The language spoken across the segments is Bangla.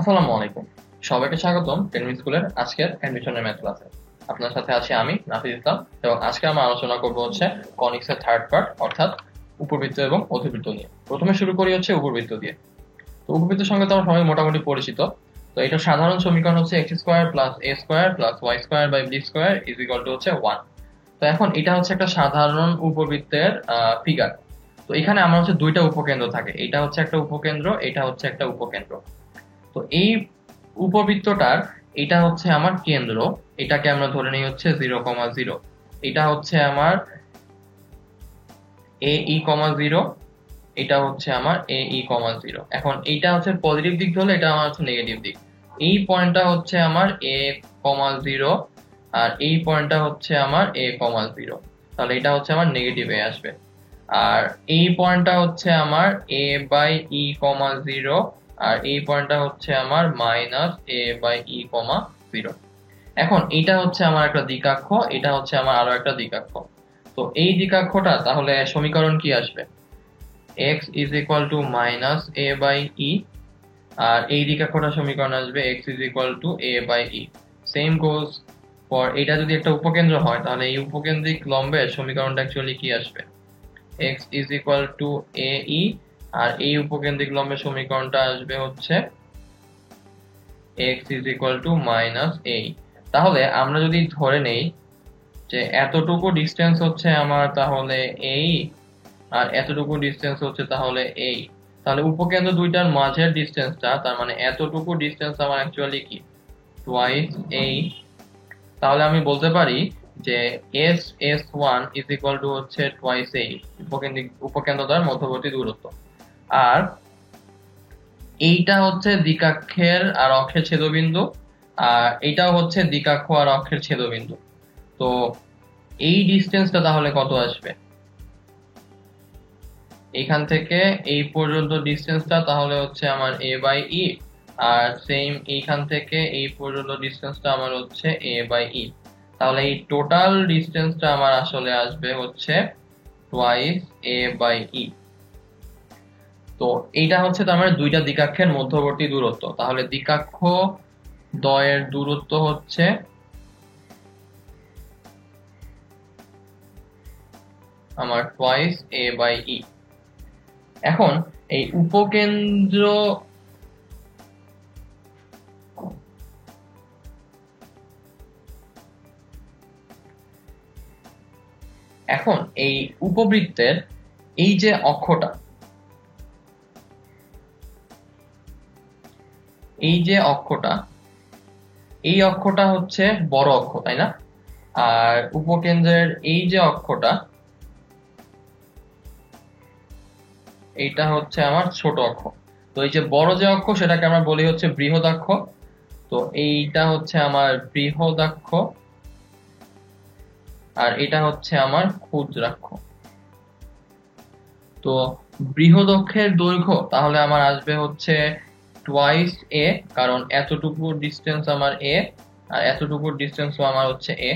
আসসালামু আলাইকুম। সবাইকে স্বাগতম টেনমি স্কুলের আজকের অ্যাডমিশনের ম্যাথ ক্লাসে। আপনার সাথে আছি আমি নাফিজ ইসলাম এবং আজকে আমরা আলোচনা করব কনিক্সের থার্ড পার্ট অর্থাৎ উপবৃত্ত এবং অধিবৃত্ত নিয়ে। প্রথমে শুরু করি উপবৃত্ত দিয়ে। তো উপবৃত্তের সঙ্গে তো আমরা সবাই মোটামুটি পরিচিত। তো এটা সাধারণ সমীকরণ x square plus a square plus y square by b square is equal to 1। তো এখন এটা একটা সাধারণ উপবৃত্তের ফিগার। তো এখানে আমার দুইটা উপকেন্দ্র থাকে, এটা একটা উপকেন্দ্র, এটা একটা উপকেন্দ্র। তো এই উপবৃত্তটার এটা আমার কেন্দ্র, এটাকে আমরা ধরে নিই 0,0। এটা আমার AE,0, এটা আমার AE,0। এখন এইটা পজিটিভ দিক হলে এটা আমার নেগেটিভ দিক। এই পয়েন্টটা আমার A,0 আর এই পয়েন্টটা আমার A,0। তাহলে এটা আমার নেগেটিভ এ আসবে। আর এই পয়েন্টটা আমার A/E,0 আর এই পয়েন্টটা আমার -A/E,0। এখন এটা আমার একটা দিকাক্ষ, এটা আমার আরো একটা দিকাক্ষ। তো এই দিকাক্ষটা তাহলে সমীকরণ কি আসবে? x is equal to -A/E আর এই দিকাক্ষটার সমীকরণ আসবে x is equal to A/E। Same goes for এটা যদি একটা উপকেন্দ্র হয় তাহলে এই উপকেন্দ্রিক লম্বের সমীকরণটা অ্যাকচুয়ালি কি আসবে? x is equal to AE আর এই উপকেন্দ্রিক লম্বের সমীকরণটা আসবে x is equal to -A। তাহলে আমরা যদি ধরে নেই যে এতটুকু ডিসটেন্স আমার তাহলে এই আর এতটুকু ডিসটেন্স তাহলে এই, তাহলে উপকেন্দ্র দুইটার মাঝের ডিসটেন্সটা তার মানে এতটুকু ডিসটেন্স আমার অ্যাকচুয়ালি কি টুয়াইস এই। তাহলে আমি বলতে পারি যে S1 is equal to twice এই উপকেন্দ্রটার মধ্যবর্তী দূরত্ব। আর এইটা দ্বিকাক্ষের আর অক্ষের ছেদবিন্দু, আর এটাও দ্বিকাক্ষ আর অক্ষের ছেদবিন্দু। তো এই ডিসটেন্সটা তাহলে কত আসবে? এখান থেকে এই পর্যন্ত ডিসটেন্সটা তাহলে আমার A/E আর সেম এইখান থেকে এই পর্যন্ত ডিসটেন্সটা আমার A/E। তাহলে এই টোটাল ডিসটেন্সটা আমার আসলে আসবে টুয়াইস A/E। তো এইটা তার মানে দুইটা দিকাক্ষের মধ্যবর্তী দূরত্ব। তাহলে দিকাক্ষ দ্বয়ের দূরত্ব আমার টুয়াইস A/E। এখন এই উপকেন্দ্র এখন এই উপবৃত্তের এই যে অক্ষটা, এই অক্ষটা বড় অক্ষ, তাই না? আর উপকেন্দ্রের এই যে অক্ষটা, এইটা আমার ছোট অক্ষ। তো এই যে বড় যে অক্ষ সেটাকে আমরা বলি বৃহদাক্ষ। তো এইটা আমার বৃহদাক্ষ আর এটা আমার ক্ষুদ্রাক্ষ। তো বৃহদক্ষের দৈর্ঘ্য তাহলে আমার আসবে টুয়াইস A, কারণ এতটুকু ডিসটেন্স আমার A আর এতটুকু ডিসটেন্স আমার A।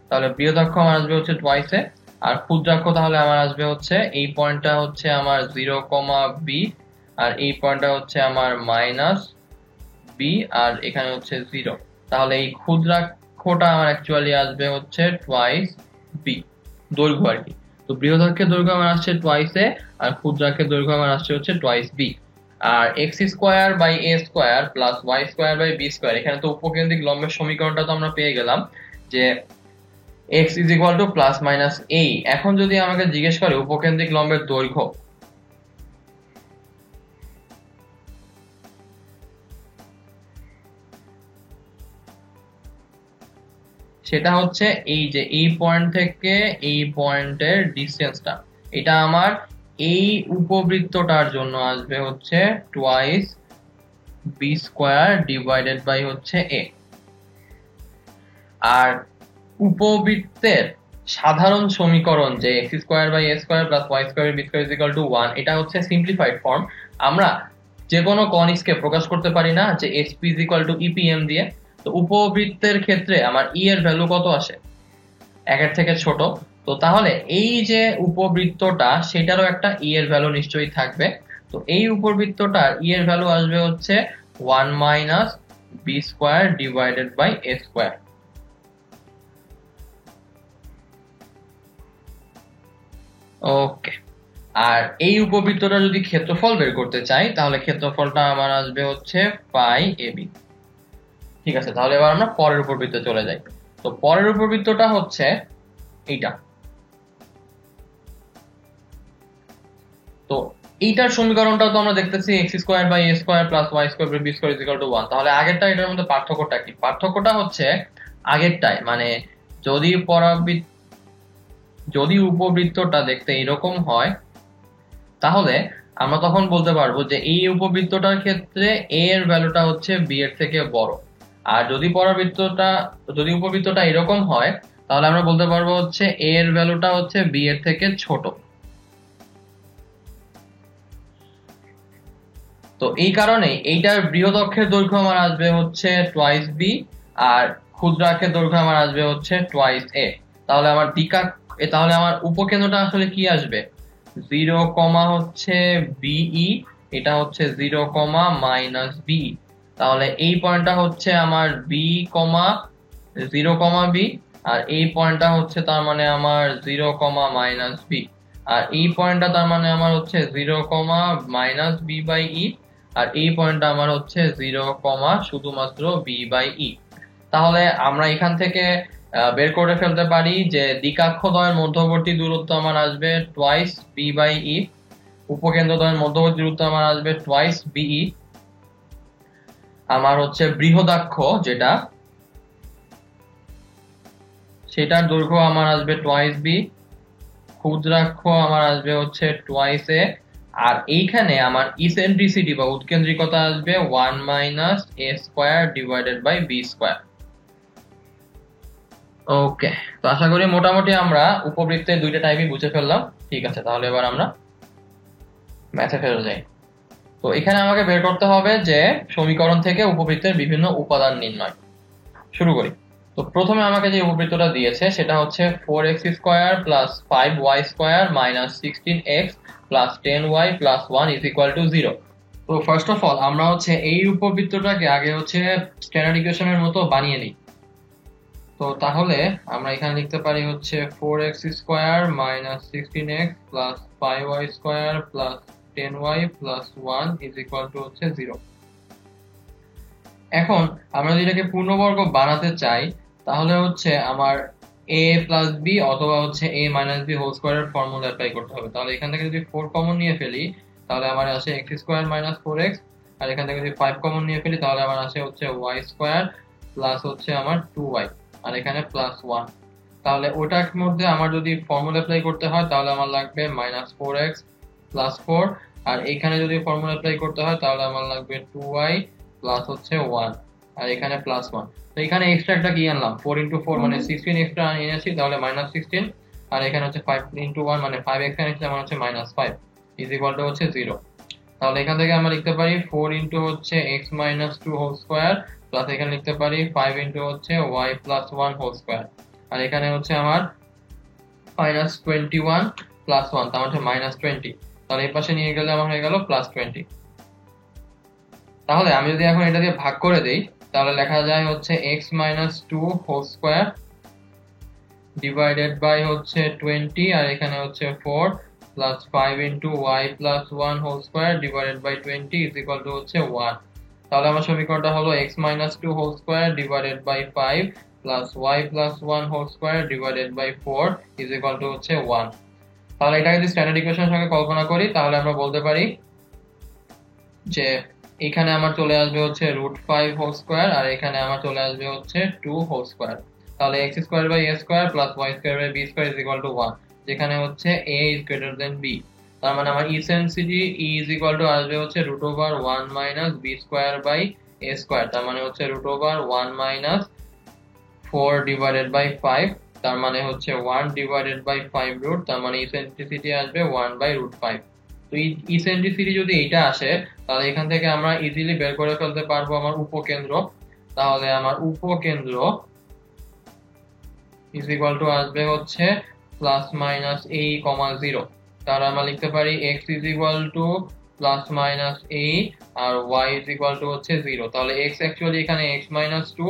তাহলে বৃহদাক্ষ আমার আসবে টুয়াইস A আর ক্ষুদ্রাক্ষ তাহলে আমার আসবে এই পয়েন্টটা আমার 0,B আর এই পয়েন্টটা আমার -B আর এখানে 0। তাহলে এই ক্ষুদ্রাক্ষটা আমার অ্যাকচুয়ালি আসবে টুয়াইস B দৈর্ঘ্য আর কি। তো বৃহদাক্ষের দৈর্ঘ্য আমার আসছে টুয়াইস A আর ক্ষুদ্রাক্ষের দৈর্ঘ্য আমার আসছে টুয়াইস B। আর x square by a square plus y square by b square, এখানে তো উপকেন্দ্রিক লম্বের সমীকরণটা তো আমরা পেয়ে গেলাম যে x is equal to plus minus a। এখন যদি আমাকে জিজ্ঞেস করে উপকেন্দ্রিক লম্বের দৈর্ঘ্য, সেটা এই যে এই পয়েন্ট থেকে এই পয়েন্টের ডিসটেন্সটা, এটা আমার এই উপবৃত্তটার জন্য আসবে twice b square divided by a। আর উপবৃত্তের সাধারণ সমীকরণ যে x square by a square plus y square b square is equal to 1, এটা সিম্পলিফাইড ফর্ম। আমরা যে কোনো কনিক্সকে প্রকাশ করতে পারি না যে hp is equal two EPM দিয়ে। তো উপবৃত্তের ক্ষেত্রে আমার e এর ভ্যালু কত আসে? 1 এর থেকে ছোট। তো তাহলে এই যে উপবৃত্তটা সেটারও একটা e এর ভ্যালু নিশ্চয়ই থাকবে। তো এই উপবৃত্তটার ই এর ভ্যালু আসবে হচ্ছে 1 minus B square divided by A square. Okay, আর এই উপবৃত্তটা যদি ক্ষেত্রফল বের করতে চাই তাহলে ক্ষেত্রফলটা আমার আসবে হচ্ছে পাই এবি। ঠিক আছে, তাহলে এবার আমরা পরের উপবৃত্তে চলে যাই। তো পরের উপবৃত্তটা হচ্ছে এইটা। তো এইটার সমীকরণটা তো আমরা দেখতেছি x square by A square plus Y square by B square is equal to 1। তাহলে আগেরটা এটার মধ্যে পার্থক্যটা কি? পার্থক্যটা হচ্ছে আগেরটায় মানে যদি যদি উপবৃত্তটা দেখতে এরকম হয় তাহলে আমরা তখন বলতে পারবো যে এই উপবৃত্তটার ক্ষেত্রে এ এর ভ্যালুটা হচ্ছে বি এর থেকে বড়। আর যদি উপবৃত্তটা এরকম হয় তাহলে আমরা বলতে পারবো হচ্ছে এ এর ভ্যালুটা হচ্ছে বি এর থেকে ছোট। তো এই কারণে এইটার বৃহৎ অক্ষের দৈর্ঘ্য আমার আসবে হচ্ছে টোয়াইস বি, আর ক্ষুদ্র অক্ষের দৈর্ঘ্য আমার আসবে হচ্ছে টোয়াইস এ। তাহলে আমার উপকেন্দ্রটা আসলে কি আসবে? 0, হচ্ছে বিই, এটা হচ্ছে 0, মাইনাস বি। তাহলে এই পয়েন্টটা হচ্ছে আমার বি, 0, বি, আর এই পয়েন্টটা হচ্ছে তার মানে আমার 0, মাইনাস বি, আর এই পয়েন্টটা তার মানে আমার হচ্ছে 0, মাইনাস বি বাই ই, আর এই পয়েন্টটা আমার হচ্ছে 0, শুধুমাত্র বি বাই ই। তাহলে আমরা এখান থেকে বের করে ফেলতে পারি যে দ্বিকাক্ষদ্বয়ের মধ্যবর্তী দূরত্ব আমার আসবে টোয়াইস বি বাই ই, উপকেন্দ্রদ্বয়ের মধ্যবর্তী দূরত্ব আমার আসবে টোয়াইস বিই, আমার হচ্ছে বৃহদাক্ষ যেটা সেটার দৈর্ঘ্য আমার আসবে টোয়াইস বি, ক্ষুদ্রাক্ষ আমার আসবে হচ্ছে টোয়াইস এ, আর এইখানে আমার ইসেন্ট্রিসিটি বা উৎকেন্দ্রিকতা আসবে 1 minus A square divided by B square. Okay, তো আশা করি মোটামুটি আমরা উপবৃত্তের দুইটা টাইপই বুঝে ফেললাম। ঠিক আছে, তাহলে এবার আমরা ম্যাথে ফেরত যাই। তো এখানে আমাকে বের করতে হবে যে সমীকরণ থেকে উপবৃত্তের বিভিন্ন উপাদান নির্ণয়। শুরু করি। তো প্রথমে আমাকে যে উপবৃত্তটা দিয়েছে সেটা হচ্ছে 4x square plus 5y square minus 16x plus 10y plus 1 is equal to 0। তো ফার্স্ট অফ অল আমরা হচ্ছে এই উপবৃত্তটাকে আগে হচ্ছে স্ট্যান্ডার্ড ইকুয়েশনের মতো বানিয়ে নিই। তো তাহলে আমরা এখানে লিখতে পারি হচ্ছে 4x square minus 16x plus 5y square plus 10y plus 1 is equal to হচ্ছে 0। এখন আমরা যদি এটাকে পূর্ণবর্গ বানাতে চাই তাহলে হচ্ছে আমার a প্লাস বি অথবা হচ্ছে a মাইনাস বি হোল স্কোয়ারের ফর্মুলা অ্যাপ্লাই করতে হবে। তাহলে এখান থেকে যদি 4 কমন নিয়ে ফেলি তাহলে আমার আসে x স্কোয়ার মাইনাস 4x, আর এখান থেকে যদি 5 কমন নিয়ে ফেলি তাহলে আমার আসে হচ্ছে y স্কোয়ার প্লাস হচ্ছে আমার 2y, আর এখানে প্লাস 1। তাহলে ওটার মধ্যে আমার যদি ফর্মুলা অ্যাপ্লাই করতে হয় তাহলে আমার লাগবে মাইনাস 4x প্লাস 4, আর এখানে যদি ফর্মুলা অ্যাপ্লাই করতে হয় তাহলে আমার লাগবে 2y প্লাস হচ্ছে 1, আর এখানে প্লাস 1। তো এখানে এক্সট্রা একটা কি আনলাম 4 ইন্টু 4 মানে 16 এক্সট্রা এনেছি, তাহলে মাইনাস 16, আর এখানে হচ্ছে 5 ইন্টু 1 মানে 5 এক্সট্রা এনেছি আমার হচ্ছে মাইনাস 5 ইজ ইকুয়াল টু হচ্ছে 0। তাহলে এখান থেকে আমরা লিখতে পারি 4 ইন্টু হচ্ছে x minus 2 whole square plus এখানে লিখতে পারি 5 ইন্টু হচ্ছে y প্লাস 1 হোল স্কোয়ার, আর এখানে হচ্ছে আমার মাইনাস 21 প্লাস 1 তার মানে মাইনাস 20। তাহলে এই পাশে নিয়ে গেলে আমার হয়ে গেল প্লাস 20। তাহলে আমি যদি এখন এটা দিয়ে ভাগ করে দেই তাহলে লেখা যায় হচ্ছে x minus 2 whole square divided by হচ্ছে 20, আর এখানে হচ্ছে 4 plus 5 into y plus 1 whole square divided by 20 is equal to হচ্ছে 1। তাহলে আমার সমীকরণটা হলো x minus 2 whole square divided by 5 plus y plus 1 whole square divided by 4 is equal to হচ্ছে 1। তাহলে এটা যদি স্ট্যান্ডার্ড ইকুয়েশনের সঙ্গে কল্পনা করি তাহলে আমরা বলতে পারি যে এখানে আমার চলে আসবে হচ্ছে √5 হোল স্কোয়ার, আর এখানে আমার চলে আসবে হচ্ছে 2 হোল স্কোয়ার। তাহলে x square by a square plus y square by b square is equal to 1, যেখানে হচ্ছে a ইজ গ্রেটার দেন b। তার মানে আমার eccentricity e is equal to আসবে হচ্ছে √1 minus b square by a square, তার মানে হচ্ছে √1 মাইনাস 4 ডিভাইডেড বাই 5, তার মানে হচ্ছে 1 ডিভাইডেড বাই 5 রুট, তার মানে ইসেন্ট্রিসিটি আসবে 1 বাই √5। তো ইসেন্ট্রিসিটি যদি এইটা আসে তাহলে এখান থেকে আমরা ইজিলি বের করে ফেলতে পারবো আমার উপকেন্দ্র। তাহলে আমার উপকেন্দ্র ইজ ইকুয়াল টু আসবে হচ্ছে প্লাস মাইনাস a, 0। তাহলে আমরা লিখতে পারি x is equal to plus minus 8 আর y ইজ ইকুয়াল টু হচ্ছে 0। তাহলে x অ্যাকচুয়ালি এখানে x minus 2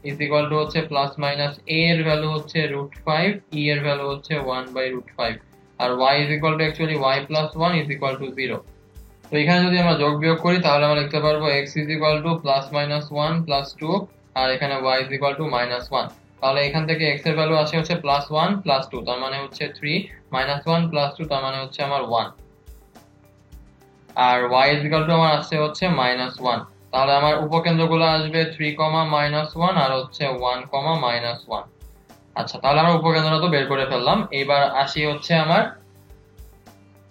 is equal to হচ্ছে প্লাস মাইনাস a এর ভ্যালু হচ্ছে √5, e এর ভ্যালু হচ্ছে 1/√5 আর y is equal to actually y plus 1 is equal to 0। তো এখানে যদি আমরা যোগ বিয়োগ করি তাহলে আমরা লিখতে পারবো x is equal to plus minus 1 plus 2 আর এখানে y is equal two minus 1। তাহলে এখান থেকে x এর ভ্যালু আসে হচ্ছে প্লাস 1 প্লাস 2 তার মানে হচ্ছে 3, মাইনাস 1 প্লাস 2 তার মানে হচ্ছে আমার 1 আর y ইজ ইকুয়াল টু আমার আসছে হচ্ছে মাইনাস 1। তাহলে আমার উপকেন্দ্রগুলো আসবে 3, মাইনাস 1 আর হচ্ছে 1, মাইনাস 1। আচ্ছা, তাহলে আমরা উপকেন্দ্রটা তো বের করে ফেললাম। এবার আসি হচ্ছে আমার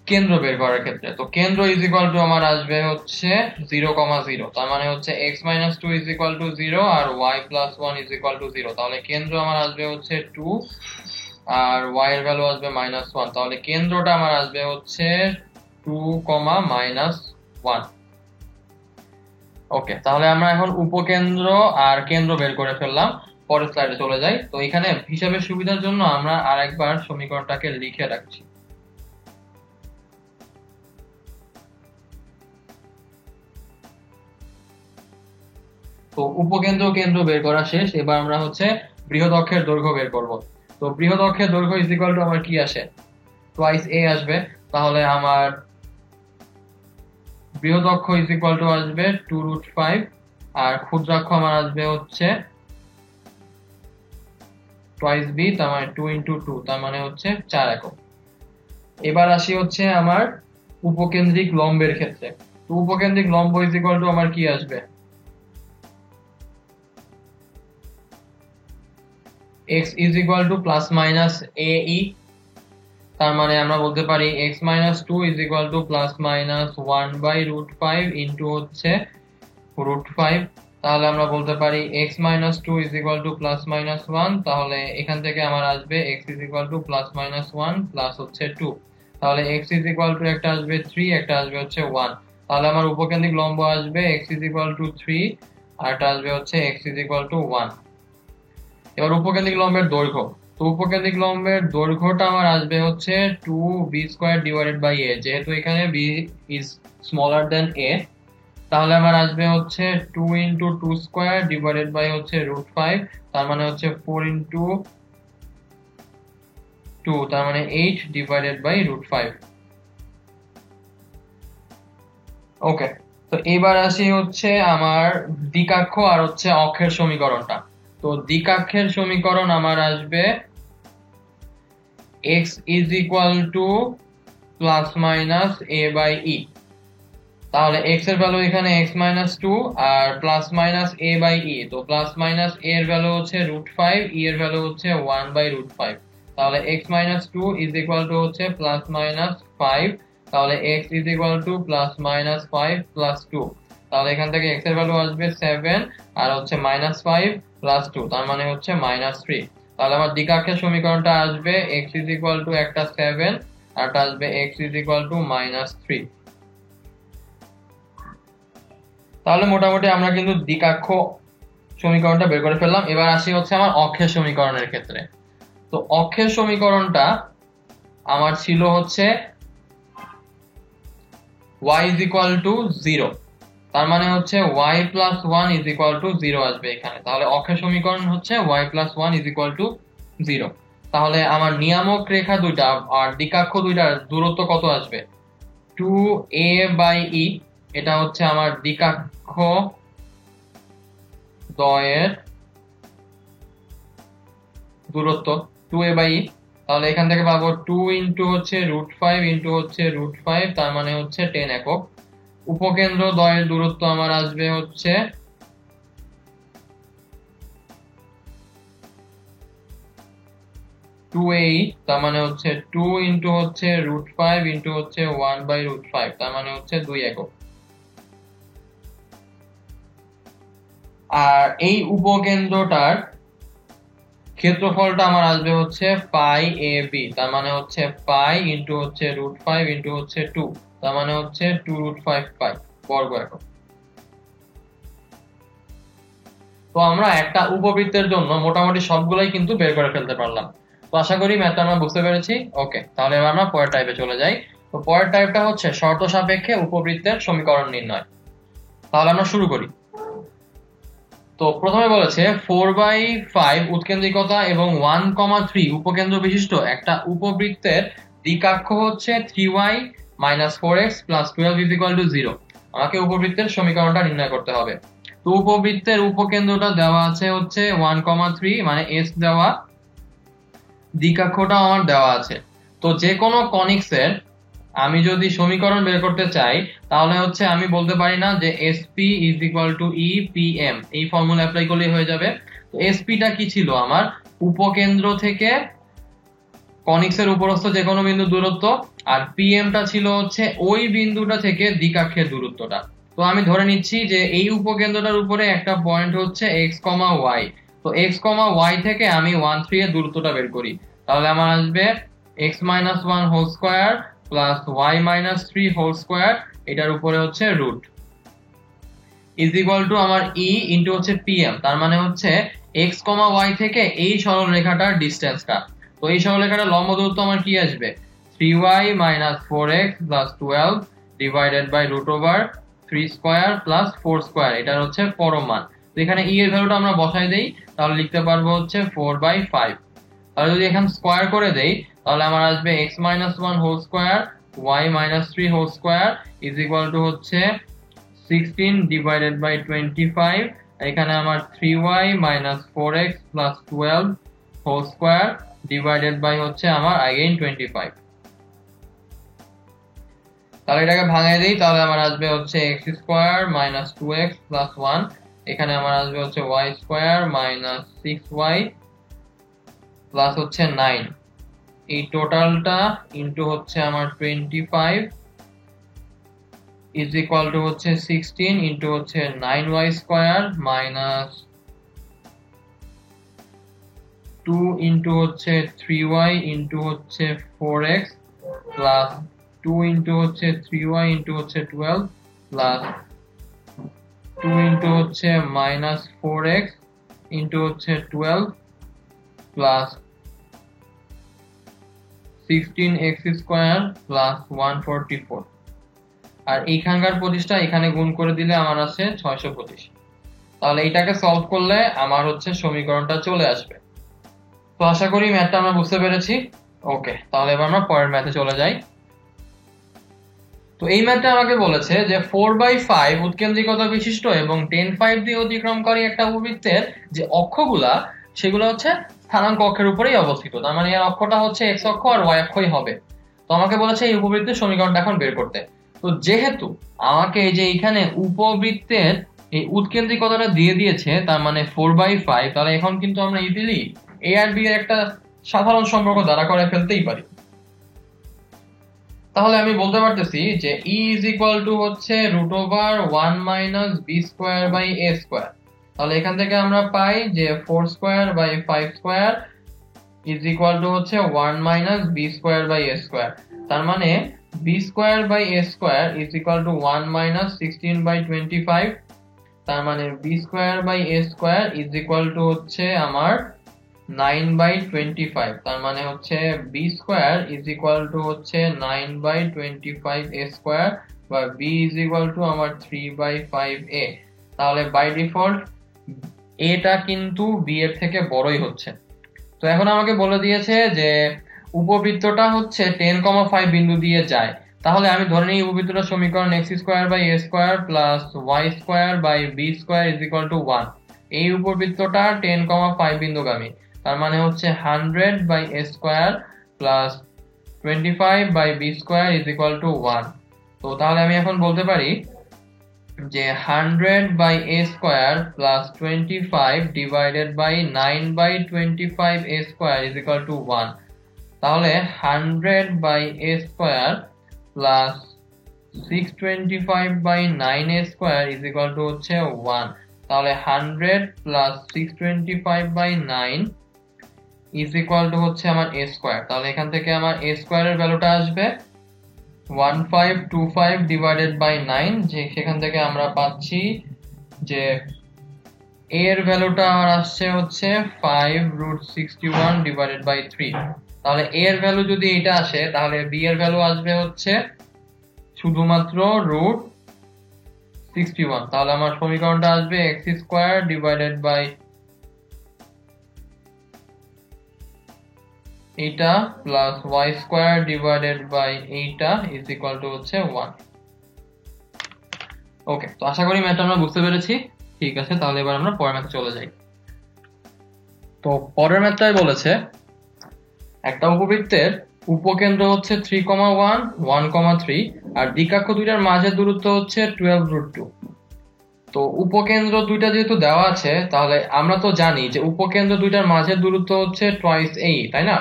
কেন্দ্র বের করার ক্ষেত্রে। তো কেন্দ্র ইজ ইকুয়াল টু আমার আসবে হচ্ছে 0, 0 তার মানে হচ্ছে x minus 2 is equal to 0 আর y plus 1 is equal to 0। তাহলে কেন্দ্র আমার আসবে হচ্ছে 2 আর y এর ভ্যালু আসবে মাইনাস 1। তাহলে কেন্দ্রটা আমার আসবে হচ্ছে 2, মাইনাস 1। ওকে, তাহলে আমরা এখন উপকেন্দ্র আর কেন্দ্র বের করে ফেললাম। পরের স্লাইডে চলে যাই। তো এখানে হিসাবের সুবিধার জন্য আমরা আরেকবার সমীকরণটাকে লিখে রাখছি। তো উপকেন্দ্র কেন্দ্র বের করা শেষ। এবার আমরা হচ্ছে বৃহৎ অক্ষের দৈর্ঘ্য বের করব। তো বৃহৎ অক্ষের দৈর্ঘ্য ইজ ইকুয়াল টু আমার কি আসে, টুয়াইস a আসবে। তাহলে আমার বৃহৎ অক্ষ ইজ ইকুয়াল টু আসবে 2√5 আর ক্ষুদ্রাক্ষ আমার আসবে হচ্ছে টুয়াইস b তার মানে 2 × 2 তার মানে হচ্ছে 4 একক। এবার আসি হচ্ছে আমার উপকেন্দ্রিক লম্বের ক্ষেত্রে। তো উপকেন্দ্রিক লম্ব ইজ ইকুয়াল টু আমার কি আসবে, x is equal to plus minus ae তার মানে আমরা বলতে পারি x minus 2 is equal to plus minus 1/√5 into হচ্ছে √5। তাহলে আমরা বলতে পারি x minus 2 is equal to plus minus 1। তাহলে এখান থেকে আমার আসবে x is equal to plus minus 1 plus হচ্ছে 2। তাহলে x ইজ ইকুয়াল টু একটা আসবে 3, একটা আসবে হচ্ছে 1। তাহলে আমার উপকেন্দ্রিক লম্ব আসবে x ইজ ইকুয়াল টু 3 আর এটা আসবে হচ্ছে x ইজ ইকুয়াল টু 1। এবার উপকেন্দ্রিক লম্বের দৈর্ঘ্য। তো উপকেন্দ্রিক লম্বের দৈর্ঘ্যটা আমার আসবে হচ্ছে 2b² ডিভাইডেড বাই a। যেহেতু এখানে b is smaller then a তাহলে আমার আসবে হচ্ছে 2 × 2² ডিভাইডেড বাই হচ্ছে √5 তার মানে হচ্ছে 4 × 2 তার মানে 8 ডিভাইডেড বাই √5। ওকে, তো এবার আসি হচ্ছে আমার দ্বিকাক্ষ আর হচ্ছে অক্ষের সমীকরণটা। তো দ্বিকাক্ষের সমীকরণ আমার আসবে x is equal to plus minus a/e। তাহলে x এর ভ্যালু এখানে x মাইনাস 2 আর প্লাস মাইনাস a/e। তো প্লাস মাইনাস a এর ভ্যালু হচ্ছে √5, e এর ভ্যালু হচ্ছে 1/√5। তাহলে x minus 2 is equal to হচ্ছে প্লাস মাইনাস 5। তাহলে x is equal to plus minus 5 plus 2। তাহলে এখান থেকে x এর ভ্যালু আসবে 7 আর হচ্ছে মাইনাস 5 প্লাস 2 তার মানে হচ্ছে মাইনাস 3। তাহলে আমার দ্বিকাক্ষের সমীকরণটা আসবে x ইজ ইকুয়াল টু একটা 7 আর এটা আসবে x is equal two minus 3। তাহলে মোটামুটি আমরা কিন্তু দ্বিকাক্ষ সমীকরণটা বের করে ফেললাম। এবার আসি হচ্ছে আমার অক্ষের সমীকরণের ক্ষেত্রে। তো অক্ষের সমীকরণটা আমার ছিল হচ্ছে y ইজ ইকুয়াল টু 0 তার মানে হচ্ছে y plus 1 is equal to 0 আসবে এখানে। তাহলে অক্ষের সমীকরণ হচ্ছে y plus 1 is equal to 0। তাহলে আমার নিয়ামক রেখা দুইটা আর দ্বিকাক্ষ দুইটার দূরত্ব কত আসবে, 2a/e। এটা হচ্ছে আমার দ্বিকাক্ষ দ্বয়ের দূরত্ব 2a/e। তাহলে এখান থেকে পাবো 2 × হচ্ছে √5 ইন্টু হচ্ছে √5 তার মানে হচ্ছে 10 একক। উপকেন্দ্র দ্বয়ের দূরত্ব আমার আসবে হচ্ছে 2a তার মানে হচ্ছে 2 × হচ্ছে √5 ইন্টু হচ্ছে 1/√5 তার মানে হচ্ছে 2 একক। আর এই উপকেন্দ্রটার ক্ষেত্রফলটা আমার আসবে হচ্ছে π/ab তার মানে হচ্ছে π × হচ্ছে √5 ইন্টু হচ্ছে 2 তার মানে হচ্ছে 2√5π বর্গ একক। তো আমরা একটা উপবৃত্তের জন্য মোটামুটি সবগুলাই কিন্তু বের করে ফেলতে পারলাম। তো আশা করি ম্যাথটা আমরা বুঝতে পেরেছি। ওকে, তাহলে এবার আমরা পরের টাইপে চলে যাই। তো পরের টাইপটা হচ্ছে শর্ত সাপেক্ষে উপবৃত্তের সমীকরণ নির্ণয়। তাহলে আমরা শুরু করি। তো প্রথমে বলেছে 4/5 উৎকেন্দ্রিকতা এবং 1,3 উপকেন্দ্র বিশিষ্ট একটা উপবৃত্তের দিকাক্ষ হচ্ছে 3y - 4x + 12 = 0। আমাকে উপবৃত্তের সমীকরণটা নির্ণয় করতে হবে। তো উপবৃত্তের উপকেন্দ্রটা দেওয়া আছে হচ্ছে 1,3 মানে s দেওয়া, দিকাক্ষটাও আমার দেওয়া আছে। তো যে কোনো কনিক্সের আমি যদি সমীকরণ বের করতে চাই তাহলে হচ্ছে আমি বলতে পারি না যে SP = EPM, এই ফর্মুলা অ্যাপ্লাই করলেই হয়ে যাবে। তো SP টা কি ছিল আমার উপকেন্দ্র থেকে কনিক্সের উপরস্থ যে কোনো বিন্দু দূরত্ব, আর PM টা ছিল হচ্ছে ওই বিন্দুটা থেকে দিকাক্ষের দূরত্বটা। তো আমি ধরে নিচ্ছি যে এই উপকেন্দ্রটার উপরে একটা পয়েন্ট হচ্ছে x, y। তো x, y থেকে আমি 1,3 এর দূরত্বটা বের করি। তাহলে আমার আসবে x - 1 whole square plus y - 3 whole square, এটার উপরে হচ্ছে রুট, ইজ ইকুয়াল টু আমার E ইনটু হচ্ছে PM। তার মানে হচ্ছে x, y থেকে এই সরল রেখাটার ডিসটেন্সটা। তো এই সরল রেখাটার লম্ব দূরত্ব আমার কি আসবে 3y - 4x + 12 divided by √3 square plus 4 square, এটার হচ্ছে পরম মান। তো এখানে E এর ভ্যালুটা আমরা বসাই দেই, তাহলে লিখতে পারবো হচ্ছে 4/5। তাহলে যদি এখানে স্কয়ার করে দেই তাহলে আমার আসবে x - 1 whole square y - 3 whole square is equal to হচ্ছে 16 ডিভাইডেড বাই 25। এখানে আমার 3y - 4x + 12 whole square divided by হচ্ছে আমার अगेन 25। তাহলে এটাকে ভাঙিয়ে দেই, তাহলে আমার আসবে হচ্ছে x স্কয়ার - 2x + 1, এখানে আমার আসবে হচ্ছে y স্কয়ার - 6y প্লাস হচ্ছে 9, এই টোটালটা ইনটু হচ্ছে আমার 25 ইজ ইকুয়াল টু হচ্ছে 16 ইনটু হচ্ছে 9y স্কয়ার মাইনাস 2 ইনটু হচ্ছে 3y ইনটু হচ্ছে 4x প্লাস 2 ইনটু হচ্ছে 3y ইনটু হচ্ছে 12 প্লাস 2 ইনটু হচ্ছে মাইনাস 4x ইনটু হচ্ছে 12 প্লাস 16x স্কয়ার প্লাস 144। আর এইখানকার 25টা এখানে গুণ করে দিলে আমার আছে 625। তাহলে এটাকে সলভ করলে আমার হচ্ছে সমীকরণটা চলে আসবে। তো আশা করি ম্যাথটা আমরা বুঝতে পেরেছি। ওকে, তাহলে এবার আমরা পরের ম্যাথে চলে যাই। তো এই ম্যাথটা আমাকে বলেছে যে 4/5 উৎকেন্দ্রিকতা বিশিষ্ট এবং 10/5 দিয়ে অতিক্রমকারী একটা উপবৃত্তের যে অক্ষগুলা সেগুলো হচ্ছে স্থানাঙ্ক অক্ষের উপরেই অবস্থিত। তার মানে এর অক্ষটা হচ্ছে x অক্ষ আর y অক্ষই হবে। তো আমাকে বলেছে এই উপবৃত্তের সমীকরণটা এখন বের করতে। তো যেহেতু আমাকে এই যে এখানে উপবৃত্তের এই উৎকেন্দ্রিকতাটা দিয়ে দিয়েছে, তার মানে 4/5, তাহলে এখন কিন্তু আমরা ইজিলি a আর b এর একটা সাধারণ সম্পর্ক দ্বারা করে ফেলতেই পারি। তাহলে আমি বলতে পারতেছি যে E is equal to হচ্ছে √1 - b square by a square. তাহলে এখান থেকে আমরা পাই যে 4 square by 5 square is equal to হচ্ছে 1 - b square by a square. তার মানে b square by a square is equal to 1 - 16/25। তার মানে b square by a square is equal to হচ্ছে আমার 9/25। তার মানে হচ্ছে b square is equal to হচ্ছে 9/25 a স্কয়ার বা b is equal to আমার 3/5a। তাহলে বাই ডিফল্ট a টা কিন্তু b এর থেকে বড়ই হচ্ছে। তো এখন আমাকে বলে দিয়েছে যে উপবৃত্তটা হচ্ছে 10,5 বিন্দু দিয়ে যায়। তাহলে আমি ধরে নিই উপবৃত্তটার সমীকরণ x square by a square plus y square by b square is equal to 1। এই উপবৃত্তটা 10,5 বিন্দুগামী। তার মানে হচ্ছে 100/a square plus 25/b square is equal to 1। তো তাহলে আমি এখন বলতে পারি যে 100/a square plus 25 divided by 9/25a square is equal to 1। তাহলে 100/a square plus 625/9a square is equal to হচ্ছে 1। তাহলে 100 প্লাস 625/9 is equal to হচ্ছে আমার a স্কয়ার। তাহলে এখান থেকে আমার a স্কয়ারের ভ্যালুটা আসবে 1525 ডিভাইডেড বাই 9, যে সেখান থেকে আমরা পাচ্ছি যে a এর ভ্যালুটা আমার আসছে হচ্ছে 5√61 ডিভাইডেড বাই 3। তাহলে a এর ভ্যালু যদি এটা আসে তাহলে b এর ভ্যালু আসবে হচ্ছে শুধুমাত্র রুট 61। তাহলে আমার সমীকরণটা আসবে x স্কয়ার ডিভাইডেড বাই এইটা plus y square divided by এইটা ইজ ইকুয়াল টু হচ্ছে 1। ওকে, তো আশা করি ম্যাথটা আমরা বুঝতে পেরেছি। ঠিক আছে, তাহলে এবার আমরা পরের ম্যাথে চলে যাই। তো পরের ম্যাথটাই বলেছে একটা উপবৃত্তের উপকেন্দ্র হচ্ছে 3,1 1,3 আর দিকাক্ষ দুইটার মাঝের দূরত্ব হচ্ছে 12√2। তো উপকেন্দ্র দুইটা যেহেতু দেওয়া আছে, তাহলে আমরা তো জানি যে উপকেন্দ্র দুইটার মাঝের দূরত্ব হচ্ছে টুয়াইস এই, তাই না?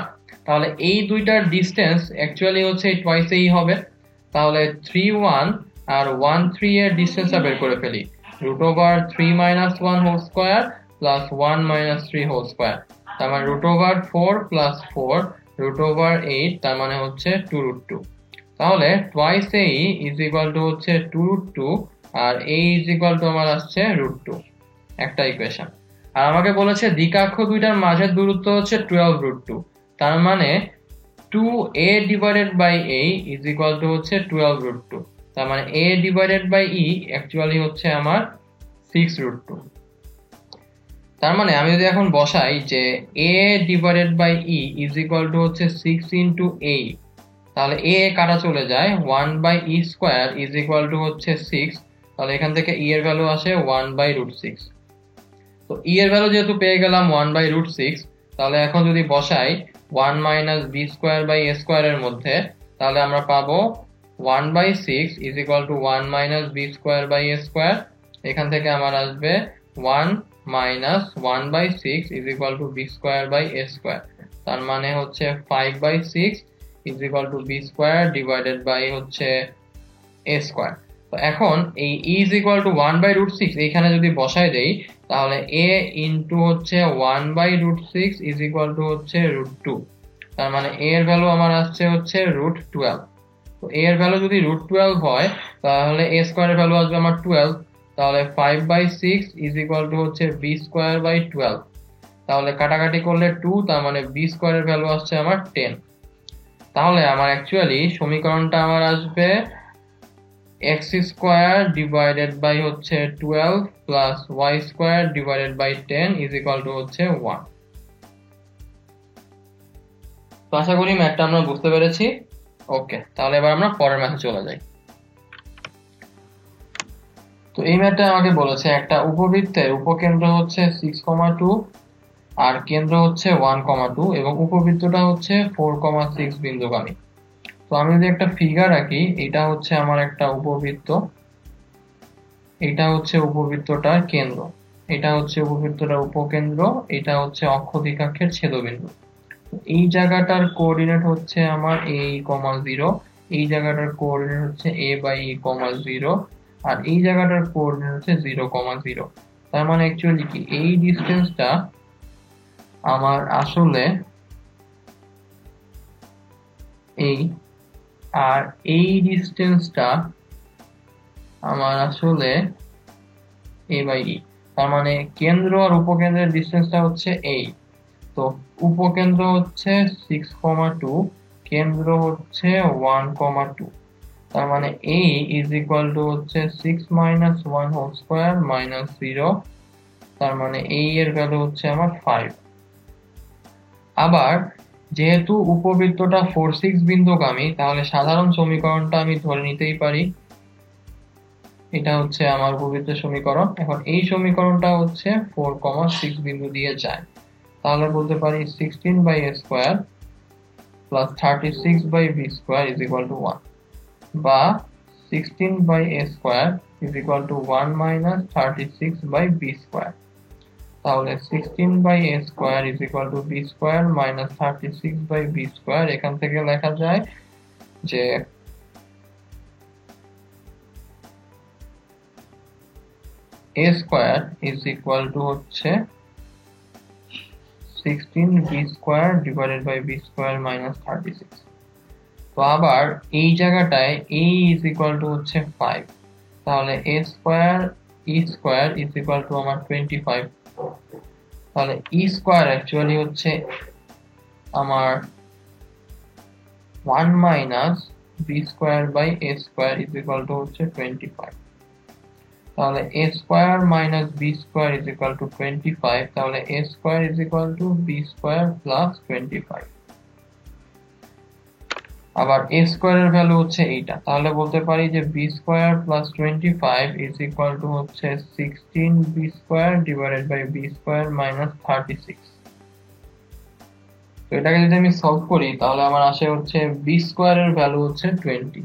তাহলে এই দুইটার ডিসটেন্স অ্যাকচুয়ালি হচ্ছে টুয়াইস এই হবে। তাহলে 3,1 আর 1,3 এর ডিসটেন্সটা বের করে ফেলি। √3 - 1 whole square plus 1 - 3 whole square, তার মানে √4 প্লাস 4 √8, তার মানে হচ্ছে 2√2। তাহলে টুয়াইস এই ইজ ইকুয়াল টু হচ্ছে 2√2 আর a ইজ ইকুয়াল টু আমার আসছে √2, একটা ইকুয়েশন। আর আমাকে বলেছে দ্বিকাক্ষ দুইটার মাঝের দূরত্ব হচ্ছে 12√2, তার মানে 2a divided by a is equal to হচ্ছে 12√2, তার মানে a divided by e actually হচ্ছে আমার 6√2। তার মানে আমি যদি এখন বসাই যে a divided by e is equal to হচ্ছে 6 ইন্টু a, তাহলে a কাটা চলে যায়, 1/e square is equal to হচ্ছে 6। তাহলে এখান থেকে e এর ভ্যালু আসে 1/√6। তো e এর ভ্যালু যেহেতু পেয়ে গেলাম 1/√6, তাহলে এখন যদি বসাই 1 - b square by a square এর মধ্যে, তাহলে আমরা পাবো 1/6 is equal to 1 - b square by a square. এখান থেকে আমার আসবে 1 - 1/6 is equal to b square by a square, তার মানে হচ্ছে 5/6 is equal to b square divided by হচ্ছে a স্কয়ার। তো এখন এই e ইজ ইকুয়াল টু 1/√6 এইখানে যদি বসাই দেই, তাহলে a ইনটু হচ্ছে 1/√6 ইজ ইকুয়াল টু হচ্ছে √2, তার মানে a এর ভ্যালু আমার আসছে হচ্ছে √12। তো a এর ভ্যালু যদি √12 হয়, তাহলে a স্কয়ারের ভ্যালু আসবে আমার 12। তাহলে 5/6 ইজ ইকুয়াল টু হচ্ছে b স্কয়ার বাই 12, তাহলে কাটাকাটি করলে 2, তার মানে b স্কয়ারের ভ্যালু আসছে আমার 10। তাহলে আমার অ্যাকচুয়ালি সমীকরণটা আমার আসবে x স্কয়ার ডিভাইডেড বাই হচ্ছে 12 plus y square divided by 10 is equal to হচ্ছে 1। তো আশা করি ম্যাথটা আমরা বুঝতে পেরেছি। ওকে, তাহলে এবার আমরা পরের ম্যাথে চলে যাই। তো এই ম্যাথটা আমাকে বলেছে একটা উপবৃত্তের উপকেন্দ্র হচ্ছে 6,2 আর কেন্দ্র হচ্ছে 1,2 এবং উপবৃত্তটা হচ্ছে 4,6 বিন্দুগামী। তো আমি যদি একটা ফিগার আঁকি, এটা হচ্ছে আমার একটা উপবৃত্ত, এটা হচ্ছে উপবৃত্তটার কেন্দ্র, এটা হচ্ছে উপবৃত্তটার উপকেন্দ্র, এটা হচ্ছে অক্ষ দ্বিকাক্ষের ছেদবিন্দু। এই জায়গাটার কোঅর্ডিনেট হচ্ছে আমার a, 0, এই জায়গাটার কোঅর্ডিনেট হচ্ছে a/e, 0 আর এই জায়গাটার কোঅর্ডিনেট হচ্ছে 0, 0। তার মানে অ্যাকচুয়ালি কি এই ডিসটেন্সটা আমার আসলে এই, আর এই ডিসটেন্সটা আমার আসলে a/e, তার মানে কেন্দ্র আর উপকেন্দ্রের ডিসটেন্সটা হচ্ছে এই। তো উপকেন্দ্র হচ্ছে 6,2, কেন্দ্র হচ্ছে 1,2, তার মানে a ইজ ইকুয়াল টু হচ্ছে 6 - 1 হোল স্কয়ার মাইনাস 0, তার মানে a এর ভ্যালু হচ্ছে আমার 5। আবার যেহেতু উপবৃত্তটা 4,6 বিন্দুগামী, তাহলে সাধারণ সমীকরণটা আমি ধরে নিতেই পারি, এটা হচ্ছে আমার উপবৃত্তের সমীকরণ। এখন এই সমীকরণটা হচ্ছে 4,6 বিন্দু দিয়ে যায়, তাহলে বলতে পারি 16/a square plus 36/b square is equal to 1, বা 16/a square is equal to 1 - 36/b square. তাহলে 16/a square is equal to b square minus 36/b square. এখান থেকে লেখা যায় যে a square is equal to হচ্ছে 16b square divided by b square minus 36। তো আবার এই জায়গাটায় a ইজ ইকুয়াল টু হচ্ছে 5, তাহলে a square e square is equal to আমার 25। তাহলে e স্কয়ার অ্যাকচুয়ালি হচ্ছে আমার 1 - B square by A square is equal to হচ্ছে 25। তাহলে A square minus B square is equal to 25, তাহলে A square is equal to B square plus 25। আবার এ স্কোয়ারের ভ্যালু হচ্ছে এইটা, তাহলে বলতে পারি যে b square plus 25 is equal to হচ্ছে 16 b square divided by B square minus 36। তো এটাকে যদি আমি সলভ করি তাহলে আমার আসে হচ্ছে বি স্কোয়ারের ভ্যালু হচ্ছে 20।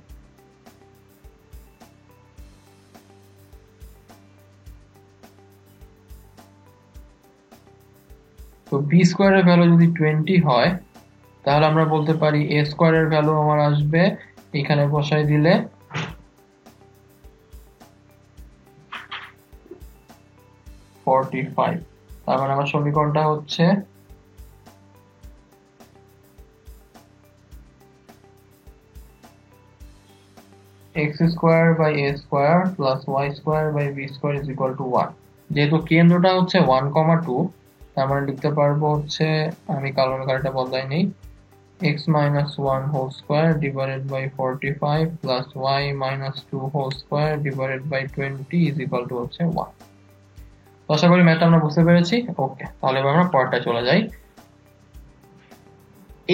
তো বি স্কোয়ারের ভ্যালু যদি 20 হয় তাহলে আমরা বলতে পারি এ স্কোয়ারের ভ্যালু আমার আসবে, এখানে বসাই দিলে 45। তার মানে আমার সমীকরণটা হচ্ছে x square by a square plus y square by b square is equal to 1। যেহেতু কেন্দ্রটা হচ্ছে 1,2, তার মানে লিখতে পারবো হচ্ছে, আমি কালটা বদলাই নেই, x minus 1 whole square divided by 45 plus y minus 2 whole square divided by 20 is equal to হচ্ছে 1। তো আশা করি ম্যাথটা আমরা বুঝতে পেরেছি। ওকে, তাহলে এবার আমরা পরেরটা চলে যাই।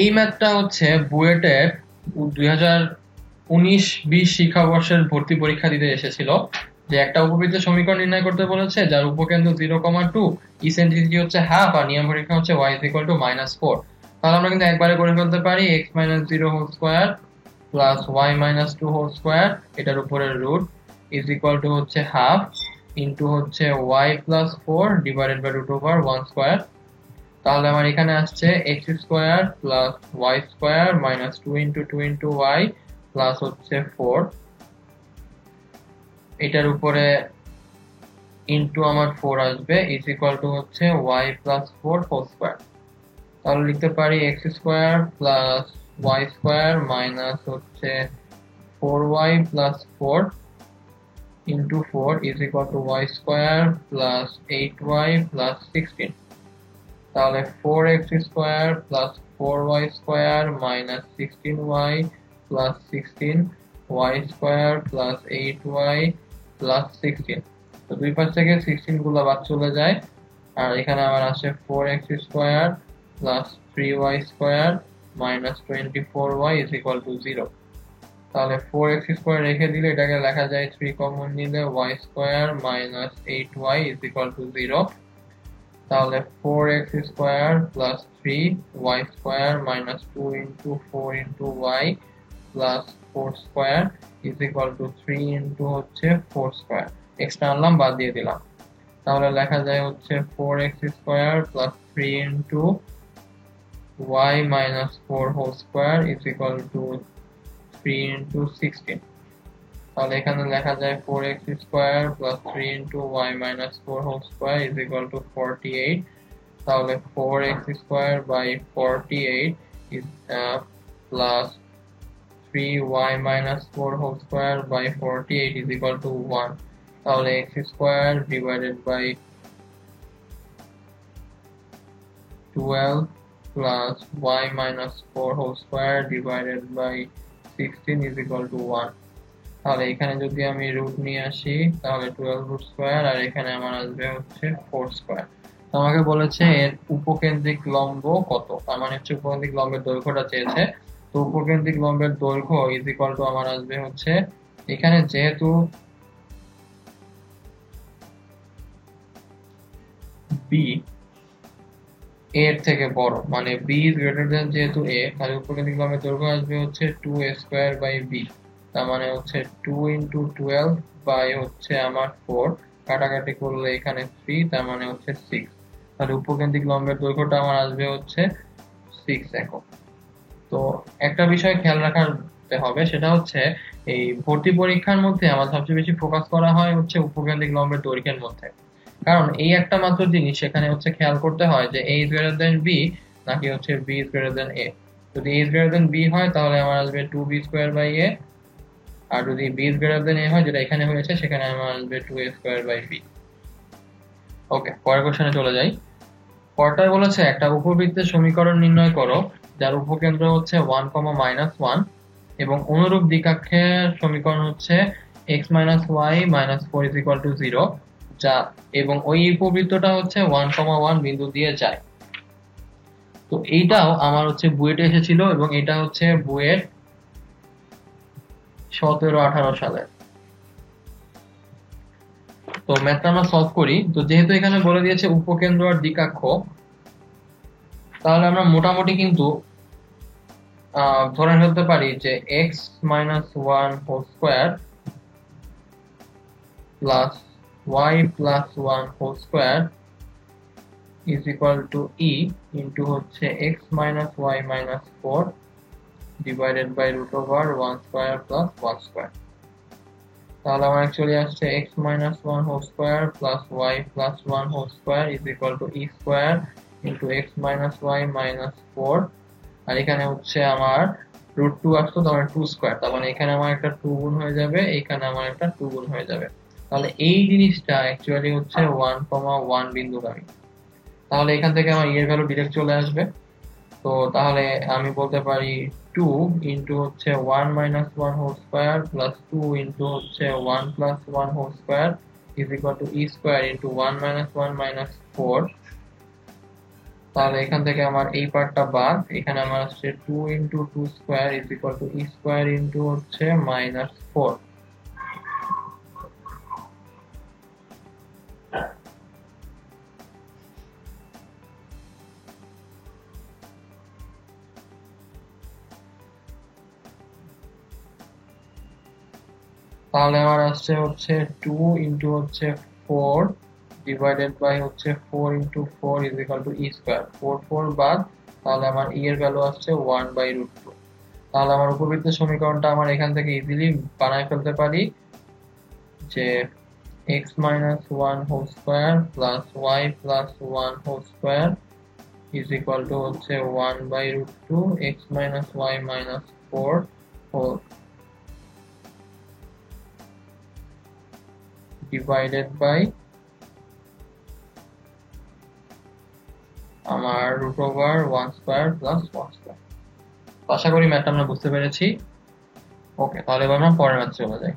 এই ম্যাথটা হচ্ছে বুয়েটের 2019-20 শিক্ষাবর্ষের ভর্তি পরীক্ষা দিতে এসেছিল, যে একটা উপবৃত্তের সমীকরণ নির্ণয় করতে বলেছে যার উপকেন্দ্র 0,2, ইসেন্ট্রিসিটি হচ্ছে হাফ, আর নিয়ম পরীক্ষা হচ্ছে y = -4। তাহলে আমরা কিন্তু একবারে করে ফেলতে পারি x - 0 whole square plus y - 2 whole square, এটার উপরে রুট ইজ ইকুয়াল টু হচ্ছে হাফ ইনটু হচ্ছে y + 4 ডিভাইডেড বাই √1 স্কয়ার। তাহলে আমার এখানে আসছে x square plus y square minus 2 into 2 into y plus হচ্ছে 4, এটার উপরে ইনটু আমার 4 আসবে ইজ ইকুয়াল টু হচ্ছে y + 4 হোল স্কয়ার। তাহলে লিখতে পারি x square plus y square minus হচ্ছে 4y + 4 into 4 is equal two y square plus 8y + 16। তাহলে 4x square plus 4y square minus 16y plus 16 y square plus 8y plus 16। তো দুই পাশ থেকে 16 গুলো বাদ চলে যায়, আর এখানে আমার আসে 4x square plus 3y square minus 24y is equal to 0। তাহলে 4x স্কয়ার রেখে দিলে এটাকে লেখা যায় 3 কমন নিলে y square minus 8y is equal to 0। তাহলে 4x square plus 3y square minus 2 into 4 into y plus 4 square is equal to 3 into হচ্ছে 4 স্কয়ার, এক্সট্রা আনলাম, বাদ দিয়ে দিলাম। তাহলে লেখা যায় হচ্ছে 4x square plus 3 into y minus 4 whole square is equal to 3 into 16। তাহলে এখানে লেখা যায় 4x square plus 3 into y minus 4 whole square is equal to 48। তাহলে 4x square by 48 is plus 3y minus 4 whole square by 48 is equal to 1। তাহলে x square divided by 12 plus y minus 4 whole square divided by 16 is equal to 1। তাহলে এখানে যদি আমি রুট নিয়ে আসি তাহলে 12 রুট স্কয়ার, আর এখানে আমার আসবে হচ্ছে 4 স্কয়ার। তো আমাকে বলেছে এর উপকেন্দ্রিক লম্ব কত, তার মানে হচ্ছে উপকেন্দ্রিক লম্বের দৈর্ঘ্যটা চেয়েছে। তো উপকেন্দ্রিক লম্বের দৈর্ঘ্য ইজ ইকুয়াল টু আমার আসবে হচ্ছে, এখানে যেহেতু বি এর থেকে বড়, মানে বি ইজ গ্রেটার দেন যেহেতু এ, তাহলে উপকেন্দ্রিক লম্বের দৈর্ঘ্য আসবে হচ্ছে 2a স্কয়ার বাই বি। তার মানে হচ্ছে 2 ইনটু 12 বাই হচ্ছে আমার 4, কাটাকাটি করলে এখানে 3, তার মানে হচ্ছে 6। তাহলে উপকেন্দ্রিক লম্বের দৈর্ঘ্যটা আমার আসবে হচ্ছে 6 একক। তো একটা বিষয় খেয়াল রাখতে হবে, সেটা হচ্ছে এই ভর্তি পরীক্ষার মধ্যে আমার সবচেয়ে বেশি ফোকাস করা হয় হচ্ছে উপকেন্দ্রিক লম্বের দৈর্ঘ্যের মধ্যে, কারণ এই একটা মাত্র জিনিস সেখানে হচ্ছে খেয়াল করতে হয় যে a is greater than b নাকি হচ্ছে b is greater than a। যদি a is greater than b হয় তাহলে আমার আসবে 2b স্কয়ার বাই a, আর যদি b is greater than a হয়, যেটা এখানে হয়েছে, সেখানে আমার আসবে 2a স্কয়ার বাই b। ওকে, পরের কোশ্চেনে চলে যাই। পরেরটায় বলেছে একটা উপবৃত্তের সমীকরণ নির্ণয় করো যার উপকেন্দ্র হচ্ছে 1, -1 এবং অনুরূপ দ্বিকাক্ষের সমীকরণ হচ্ছে x minus Y minus four is equal to zero, যা এবং ওই উপবৃত্তটা হচ্ছে 1,1 বিন্দু দিয়ে যায়। তো এইটাও আমার হচ্ছে বুয়েটে এসেছিল এবং এটা হচ্ছে বুয়েট 17-18 সালের। তো ম্যাথটা আমরা সলভ করি। তো যেহেতু এখানে বলে দিয়েছে উপকেন্দ্র আর দ্বিকাক্ষ, তাহলে আমরা মোটামুটি কিন্তু ধরে ফেলতে পারি যে x minus one whole square plus Y plus one whole square is equal to E into হচ্ছে x minus Y minus four divided by root over one square plus one square. তাহলে আমার অ্যাকচুয়ালি আসছে x minus one whole square plus Y plus one whole square is equal to E square into x minus Y minus four, আর এখানে হচ্ছে আমার রুট টু আসতো, তার মানে টু স্কোয়ার, তার মানে এখানে আমার একটা টু গুণ হয়ে যাবে, এখানে আমার একটা টু গুণ হয়ে যাবে। তাহলে এই জিনিসটা অ্যাকচুয়ালি হচ্ছে 1,1 বিন্দুগামী। তাহলে এখান থেকে আমার এর ভ্যালু ডিরেক্ট চলে আসবে। তো তাহলে আমি বলতে পারি 2 ইন্টু হচ্ছে 1 minus 1 whole square plus 2 into হচ্ছে 1 plus 1 whole square is equal to E square into 1 minus 1 minus 4। তাহলে এখান থেকে আমার এই পার্টটা বাদ, এখানে আমার আসছে 2 into 2 square is equal to E square into হচ্ছে মাইনাস 4। তাহলে আমার আসছে হচ্ছে 2 ইন্টু হচ্ছে 4 ডিভাইডেড বাই হচ্ছে 4 into 4 is equal to E square, 4 4 বাদ, তাহলে আমার ই এর ভ্যালু আসছে 1 বাই রুট 2। তাহলে আমার উপবৃত্তের সমীকরণটা আমার এখান থেকে ইজিলি বানায় ফেলতে পারি যে x minus 1 whole square plus Y plus 1 whole square is equal to হচ্ছে 1 by root 2 x minus Y minus 4 whole divided by আমার root over 1 square plus 1 square. আশা করি ম্যাথটা আমরা বুঝতে পেরেছি। ওকে, তাহলে এবার আমরা পরের ম্যাথে চলে যাই।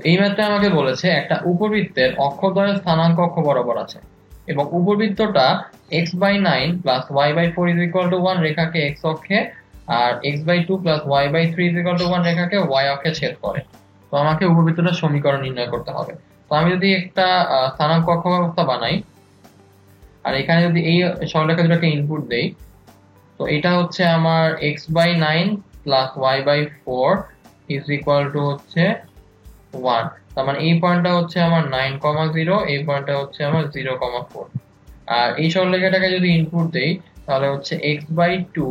এই ম্যাথটা আমাকে বলেছে একটা উপবৃত্তের অক্ষদ্বয়ের স্থানাঙ্ক অক্ষ বরাবর আছে এবং উপবৃত্তটা x/9 plus y/4 is equal to 1 রেখাকে x অক্ষে আর x/2 plus y/3 is equal to 1 রেখাকে y অক্ষে ছেদ করে। তো আমাকে উপবৃত্তটার সমীকরণ নির্ণয় করতে হবে। তো আমি যদি একটা স্থানাঙ্ক অক্ষ ব্যবস্থা বানাই আর এখানে যদি এই সরলরেখা দুটোকে ইনপুট দেই, তো এটা হচ্ছে আমার x/9 plus y/4 is equal to হচ্ছে 1। তার মানে এই পয়েন্টটা হচ্ছে আমার 9,0, এই পয়েন্টটা হচ্ছে আমার 0,4। আর এই সরলরেখাটাকে যদি ইনপুট দেই তাহলে হচ্ছে x/2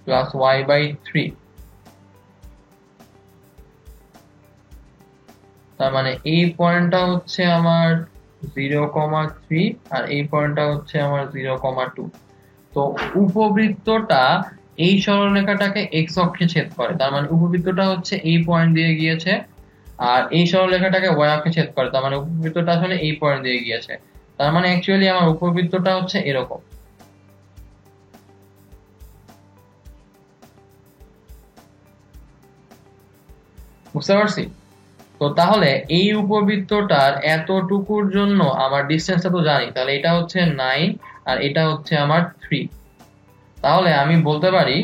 প্লাস y/3, তার মানে এই পয়েন্টটা হচ্ছে আমার 0,3 আর এই পয়েন্টটা হচ্ছে আমার 0,2। তো উপবৃত্তটা এই সরলরেখাটাকে x অক্ষে ছেদ করে, তার মানে উপবৃত্তটা হচ্ছে এই পয়েন্ট দিয়ে গিয়েছে, আর এই সরলরেখাটাকে y অক্ষে ছেদ করে, তার মানে উপবৃত্তটা আসলে এই পয়েন্ট দিয়ে গিয়েছে। তার মানে অ্যাকচুয়ালি আমার উপবৃত্তটা হচ্ছে এরকম। বুঝতে পারছি? তো তাহলে এই উপবৃত্তটার এতটুকুর জন্য আমার ডিসটেন্সটা তো জানি, তাহলে এটা হচ্ছে 9 আর এটা হচ্ছে আমার 3। তাহলে আমি বলতে পারি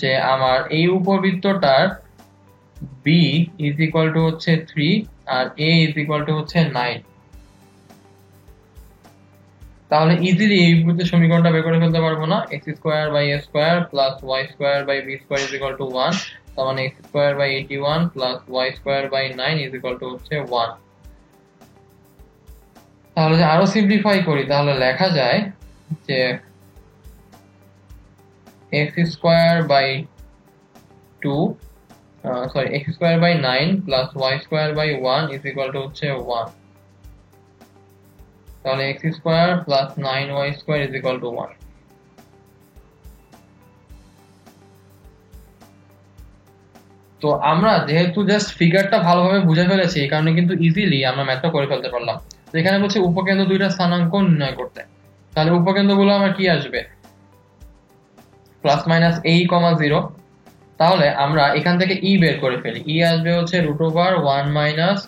যে আমার এই উপবৃত্তটার b ইজ ইকুয়াল টু হচ্ছে 3 আর a ইজ ইকুয়াল টু হচ্ছে 9। তাহলে ইজিলি এই উপবৃত্তের সমীকরণটা বের করে ফেলতে পারবো না, x square by a square plus y square by b square is equal to 1। তার মানে x square by 81 plus y square by 9 is equal to হচ্ছে 1। তাহলে যে আরো সিম্পলিফাই করি তাহলে লেখা যায় যে x square by 2 x square by 9 plus y square by 1 is equal to হচ্ছে 1। তাহলে x square plus 9y square is equal to 1। তো আমরা যেহেতু জাস্ট ফিগারটা ভালোভাবে বুঝে ফেলেছি, এই কারণে কিন্তু ইজিলি আমরা ম্যাথটা করে ফেলতে পারলাম। তো এখানে বলছে উপকেন্দ্র দুইটা স্থানাঙ্ক নির্ণয় করতে, তাহলে উপকেন্দ্রগুলো আমার কি আসবে, প্লাস মাইনাস a, 0। তাহলে আমরা এখান থেকে ই বের করে ফেলি। ই আসবে হচ্ছে √1 মাইনাস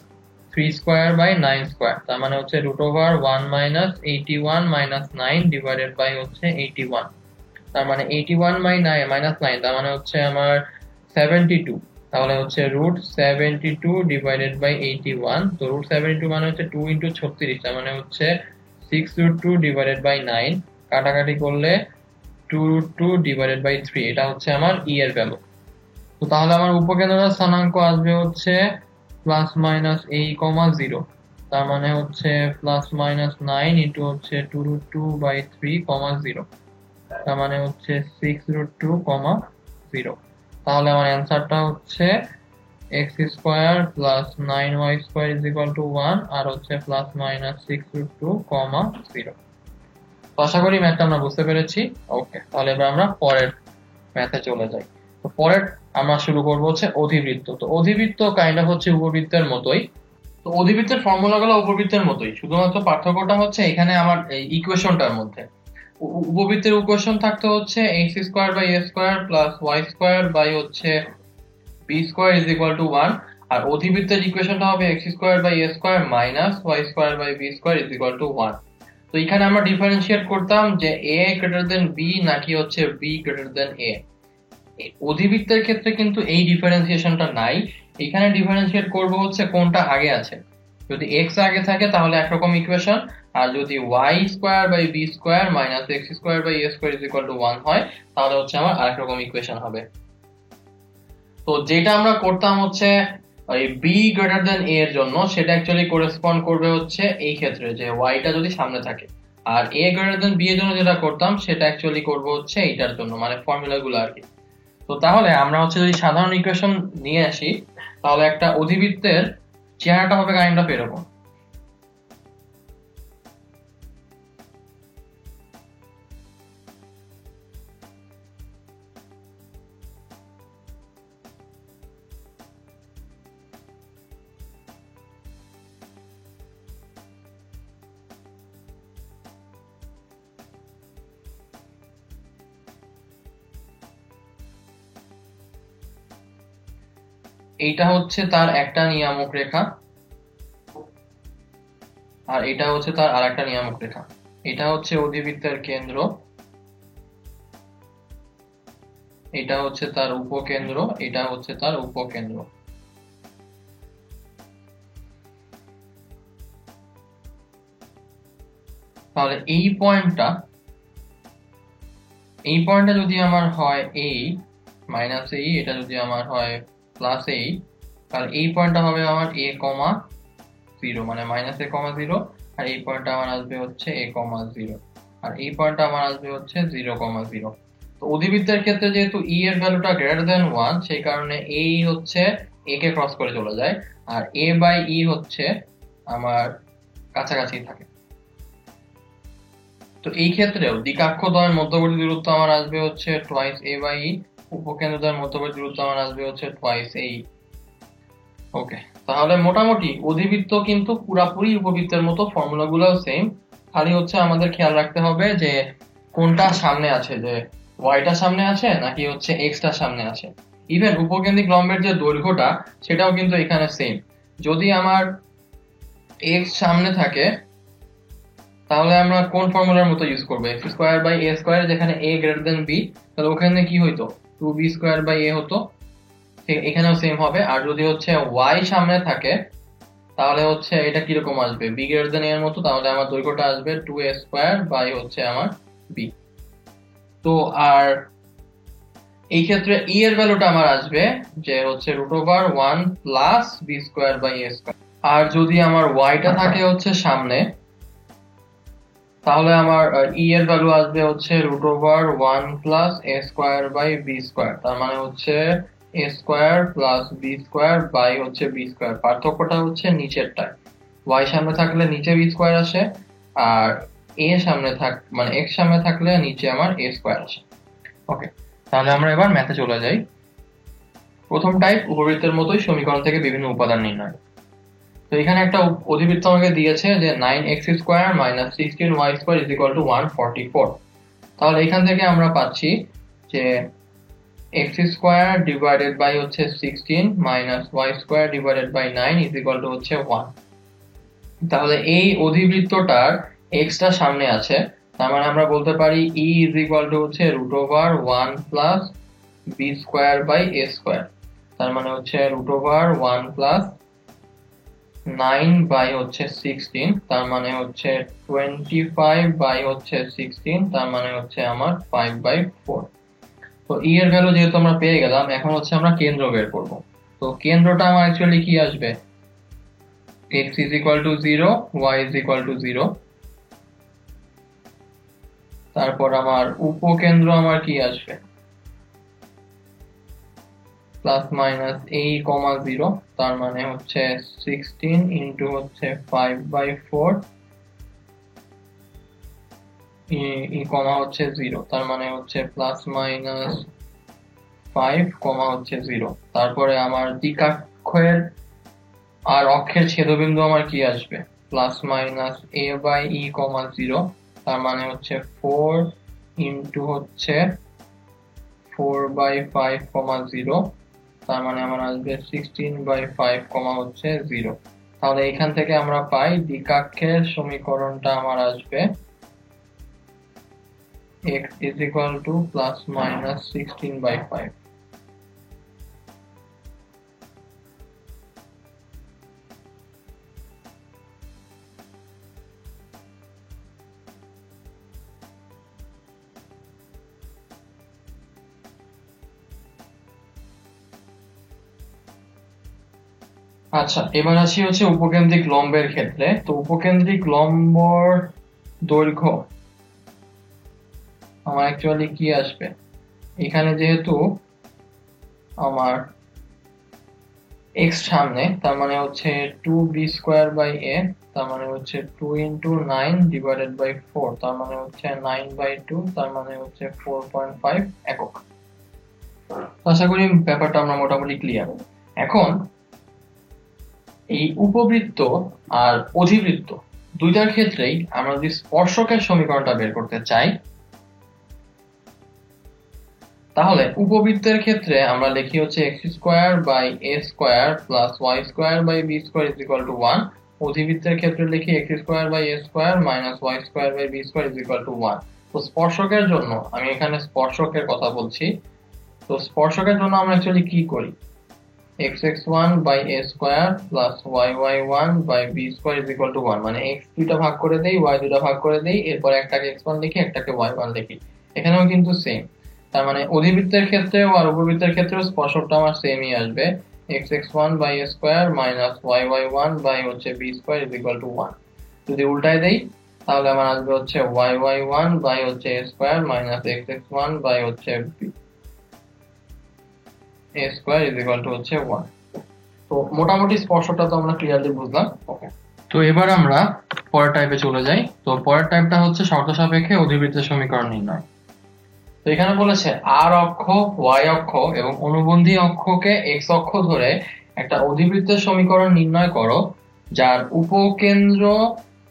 3 স্কোয়ার বাই 9 স্কোয়ার, তার মানে হচ্ছে √1 মাইনাস 81 মাইনাস 9 ডিভাইডেড বাই হচ্ছে 81, তার মানে 81 বাই 9 মাইনাস 9, তার মানে হচ্ছে আমার 72। তাহলে হচ্ছে √72 ডিভাইডেড বাই 81, তো √72 মানে হচ্ছে 2 ইন্টু 36, তার মানে হচ্ছে 6√2 ডিভাইডেড বাই 9, কাটাকাটি করলে 2√2 ডিভাইডেড বাই 3, এটা হচ্ছে আমার ই এর ভ্যালু। তো তাহলে আমার উপকেন্দ্রটার স্থানাঙ্ক আসবে হচ্ছে প্লাস মাইনাস এই কমা 0, তার মানে হচ্ছে প্লাস মাইনাস 9 ইন্টু হচ্ছে 2√2 বাই 3 কমা 0, তার মানে হচ্ছে 6√2 কমা 0। তাহলে আমার অ্যান্সারটা হচ্ছে X square plus 9y square is equal to 1 আর হচ্ছে প্লাস মাইনাস 6√2 কমা 0। তো আশা করি ম্যাথটা আমরা বুঝতে পেরেছি। ওকে, তাহলে এবার আমরা পরের ম্যাথে চলে যাই। তো পরের আমরা শুরু করবো হচ্ছে অধিবৃত্ত। তো অধিবৃত্ত কাইন্ড অফ হচ্ছে উপবৃত্তের মতোই। তো অধিবৃত্তের ফর্মুলাগুলো উপবৃত্তের মতোই, শুধুমাত্র পার্থক্যটা হচ্ছে এখানে আমার এই ইকুয়েশনটার মধ্যে। উপবৃত্তের ইকুয়েশন থাকতে হচ্ছে X square by A square plus Y square by হচ্ছে B square is equal to 1, আর অধিবৃত্তের ইকুয়েশনটা হবে X square by A square minus Y square by B square is equal to 1। তো এখানে আমরা ডিফারেন্সিয়েট করতাম যে এ গ্রেটার দেন বি নাকি হচ্ছে বি গ্রেটার দেন এ। অধিবৃত্তের ক্ষেত্রে কিন্তু এই ডিফারেন্সিয়েশনটা নাই। এখানে ডিফারেন্সিয়েট করব হচ্ছে কোনটা আগে আছে। যদি এক্স আগে থাকে তাহলে একরকম ইকুয়েশন, আর যদি y square by B square minus x square by A square is equal to 1 হয়, তাহলে হচ্ছে আমার আরেক রকম ইকুয়েশন হবে। তো যেটা আমরা করতাম হচ্ছে এই বি গ্রেটার দেন এ এর জন্য, সেটা অ্যাকচুয়ালি করেসপন্ড করবে হচ্ছে এই ক্ষেত্রে যে ওয়াইটা যদি সামনে থাকে, আর এ গ্রেটার দেন বি এর জন্য যেটা করতাম সেটা অ্যাকচুয়ালি করব হচ্ছে এইটার জন্য, মানে ফর্মুলাগুলো আর কি। তো তাহলে আমরা হচ্ছে যদি সাধারণ ইকুয়েশন নিয়ে আসি, তাহলে একটা অধিবৃত্তের চেহারাটা হবে কাইন্ড অফ এরকম। এইটা হচ্ছে তার একটা নিয়ামক রেখা, আর এটা হচ্ছে তার আরেকটা নিয়ামক রেখা। এটা হচ্ছে অধিবৃত্তের কেন্দ্র, এটা হচ্ছে তার উপকেন্দ্র, এটা হচ্ছে তার উপকেন্দ্র। তাহলে এই পয়েন্টটা যদি আমার হয় এই মাইনাস এই, এটা যদি আমার হয় প্লাস এই, তাহলে এই পয়েন্টটা হবে আমার এ কমা 0, মানে মাইনাস এ কমা 0, আর এই পয়েন্টটা আমার আসবে হচ্ছে এ কমা 0, আর এই পয়েন্টটা আমার আসবে হচ্ছে 0 কমা 0। তো অধিবৃত্তের ক্ষেত্রে যেহেতু ই এর ভ্যালুটা গ্রেটার দেন 1, সেই কারণে এই হচ্ছে এ কে ক্রস করে চলে যায়, আর এ বাই ই হচ্ছে আমার কাছাকাছি থাকে। তো এই ক্ষেত্রেও দ্বিকাক্ষদ্বয়ের মধ্যবর্তী দূরত্ব আমার আসবে হচ্ছে টোয়াইস এ বাই ই, উপকেন্দ্রদ্বয়ের মধ্যবর্তী দূরত্ব আমার আসবে হচ্ছে টোয়াইস এই। ওকে, তাহলে মোটামুটি অধিবৃত্ত কিন্তু পুরাপুরি উপবৃত্তের মতো, ফর্মুলাগুলোও সেম, খালি হচ্ছে আমাদের খেয়াল রাখতে হবে যে কোনটা সামনে আছে, যে ওয়াইটা সামনে আছে নাকি হচ্ছে এক্সটা সামনে আছে। ইভেন উপকেন্দ্রিক লম্বের যে দৈর্ঘ্যটা সেটাও কিন্তু এখানে সেম। যদি আমার এক্স সামনে থাকে তাহলে আমরা কোন ফর্মুলার মতো ইউজ করবো, x square by A square, যেখানে এ গ্রেটার দেন বি, তাহলে ওখানে কি হইতো 2b স্কোয়ার বাই এ হতো, এখানেও সেম হবে। আর যদি হচ্ছে ওয়াই সামনে থাকে তাহলে হচ্ছে এটা কিরকম আসবে, বি গ্রেটার দেন এর মতো, তাহলে আমার দৈর্ঘ্যটা আসবে 2a স্কোয়ার বাই হচ্ছে আমার বি। তো আর এই ক্ষেত্রে ই এর ভ্যালুটা আমার আসবে যে হচ্ছে √1 plus B square by A square. আর যদি আমার ওয়াইটা থাকে হচ্ছে সামনে, তাহলে আমার ই এর ভ্যালু আসবে হচ্ছে √1 plus A square by B square, তার মানে হচ্ছে A square plus B square by হচ্ছে বি স্কোয়ার। পার্থক্যটা হচ্ছে নিচেরটায়, ওয়াই সামনে থাকলে নিচে বি স্কোয়ার আসে, আর এ সামনে মানে এক্স সামনে থাকলে নিচে আমার এ স্কোয়ার আসে। ওকে, তাহলে আমরা এবার ম্যাথে চলে যাই। প্রথম টাইপ উপবৃত্তের মতোই সমীকরণ থেকে বিভিন্ন উপাদান নির্ণয়। তো এখানে একটা অধিবৃত্ত আমাকে দিয়েছে যে 9x square minus 16y square is equal to 144। তাহলে এখান থেকে আমরা পাচ্ছি যে x স্কয়ার ডিভাইডেড বাই হচ্ছে 16 minus y square divided by 9 is equal to হচ্ছে 1। তাহলে এই অধিবৃত্তটার x টা সামনে আছে, তার মানে আমরা বলতে পারি e ইজ ইকুয়াল টু হচ্ছে root over 1 plus b square by a square, তার মানে হচ্ছে রুট ওভার 1 প্লাস 9 বাই হচ্ছে 16, তার মানে হচ্ছে 25 বাই হচ্ছে 16, তার মানে হচ্ছে আমার 5/4। তো e এর ভ্যালু যেহেতু আমরা পেয়ে গেলাম, এখন হচ্ছে আমরা কেন্দ্র বের করব। তো কেন্দ্রটা আমার অ্যাকচুয়ালি কি আসবে, x is equal to 0, y is equal to 0। তারপর আমার উপকেন্দ্র আমার কি আসবে, প্লাস মাইনাস a, 0, তার মানে হচ্ছে 16 ইন্টু হচ্ছে 5/4 কমা হচ্ছে 0, তার মানে হচ্ছে প্লাস মাইনাস 5 কমা হচ্ছে 0। তারপরে আমার দ্বিঘাক্ষের আর অক্ষের ছেদবিন্দু আমার কি আসবে, plus minus a by e, 0, তার মানে হচ্ছে 4 ইন্টু হচ্ছে 4/5, 0, তার মানে আমার আসবে 16/5, হচ্ছে 0। তাহলে এখান থেকে আমরা পাই দ্বিঘাক্ষের সমীকরণটা আমার আসবে x is equal to plus minus 16/5। আচ্ছা, এবার আসি হচ্ছে উপকেন্দ্রিক লম্বের ক্ষেত্রে। তো উপকেন্দ্রিক লম্বর দৈর্ঘ্য আমার অ্যাকচুয়ালি কি আসবে, এখানে যেহেতু আমার x সামনে, তার মানে হচ্ছে 2b স্কয়ার বাই a, তার মানে হচ্ছে 2 ইন্টু 9 ডিভাইডেড বাই 4, তার মানে হচ্ছে 9/2, তার মানে হচ্ছে 4.5 একক। আশা করি ব্যাপারটা আমরা মোটামুটি ক্লিয়ার। এখন এই উপবৃত্ত আর অধিবৃত্ত দুইটার ক্ষেত্রেই আমরা যদি স্পর্শকের সমীকরণটা বের করতে চাই, তাহলে উপবৃত্তের ক্ষেত্রে আমরা লিখি হচ্ছে x square by a square plus y square by b square is equal to 1। অধিবৃত্তের ক্ষেত্রে লিখি x square by a square minus y square by b square is equal to 1। তো স্পর্শকের জন্য আমি এখানে স্পর্শকের কথা বলছি। তো স্পর্শকের জন্য আমরা অ্যাকচুয়ালি কি করি, x(1) by a square plus y(1) by b square is equal to 1, মানে x দুইটা ভাগ করে দেই, y দুইটা ভাগ করে দেই, এরপর একটাকে x1 লিখি, একটাকে y1 লিখি। এখানেও কিন্তু সেম, তার মানে অধিবৃত্তের ক্ষেত্রেও আর উপবৃত্তের ক্ষেত্রেও স্পর্শকটা আমার সেমই আসবে, x(1) by a square minus y(1) by হচ্ছে b square is equal to 1। যদি উল্টায় দেই তাহলে আমার আসবে হচ্ছে y(1) বাই হচ্ছে a square minus x(1) by হচ্ছে a square is equal to হচ্ছে 1। তো মোটামুটি স্পর্শকটা তো আমরা ক্লিয়ারলি বুঝলাম। ওকে, তো এবার আমরা পরের টাইপে চলে যাই। তো পরের টাইপটা হচ্ছে শর্ত সাপেক্ষে অধিবৃত্তের সমীকরণ নির্ণয়। তো এখানে বলেছে আর অক্ষ, y অক্ষ এবং অনুবন্ধী অক্ষকে x অক্ষ ধরে একটা অধিবৃত্তের সমীকরণ নির্ণয় করো যার উপকেন্দ্র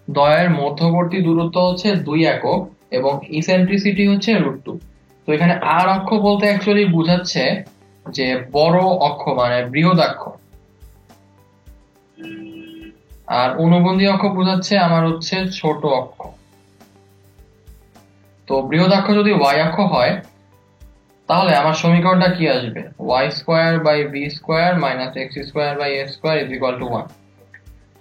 দ্বয়ের মধ্যবর্তী দূরত্ব হচ্ছে 2 একক এবং ইসেন্ট্রিসিটি হচ্ছে √2। তো এখানে আর অক্ষ বলতে অ্যাকচুয়ালি বোঝাচ্ছে যে বড় অক্ষ মানে বৃহদাক্ষ, আর অনুবন্ধী অক্ষ বোঝাচ্ছে আমার হচ্ছে ছোট অক্ষ। তো বৃহদাক্ষ যদি y অক্ষ হয় তাহলে আমার সমীকরণটা কি আসবে, y square by b square minus x square by a square is equal to 1।